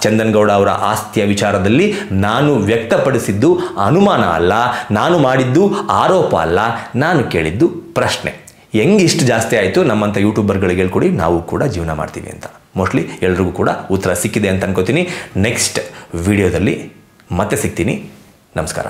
ಚಂದನ್ ಗೌಡ ಅವರ ಆಸ್ತಿಯ ವಿಚಾರದಲ್ಲಿ ನಾನು ವ್ಯಕ್ತಪಡಿಸಿದ್ದು ಅನುಮಾನ ಅಲ್ಲ, ನಾನು ಮಾಡಿದ್ದು ಆರೋಪ ಅಲ್ಲ, ನಾನು ಕೇಳಿದ್ದು ಪ್ರಶ್ನೆ. ಹೆಂಗೆ ಇಷ್ಟು ಜಾಸ್ತಿ ಆಯಿತು ನಮ್ಮಂಥ ಯೂಟ್ಯೂಬರ್ಗಳಿಗೆ ಹೇಳ್ಕೊಡಿ, ನಾವು ಕೂಡ ಜೀವನ ಮಾಡ್ತೀವಿ ಅಂತ. ಮೋಸ್ಟ್ಲಿ ಎಲ್ರಿಗೂ ಕೂಡ ಉತ್ತರ ಸಿಕ್ಕಿದೆ ಅಂತ ಅನ್ಕೋತೀನಿ. ನೆಕ್ಸ್ಟ್ ವಿಡಿಯೋದಲ್ಲಿ ಮತ್ತೆ ಸಿಗ್ತೀನಿ. ನಮಸ್ಕಾರ.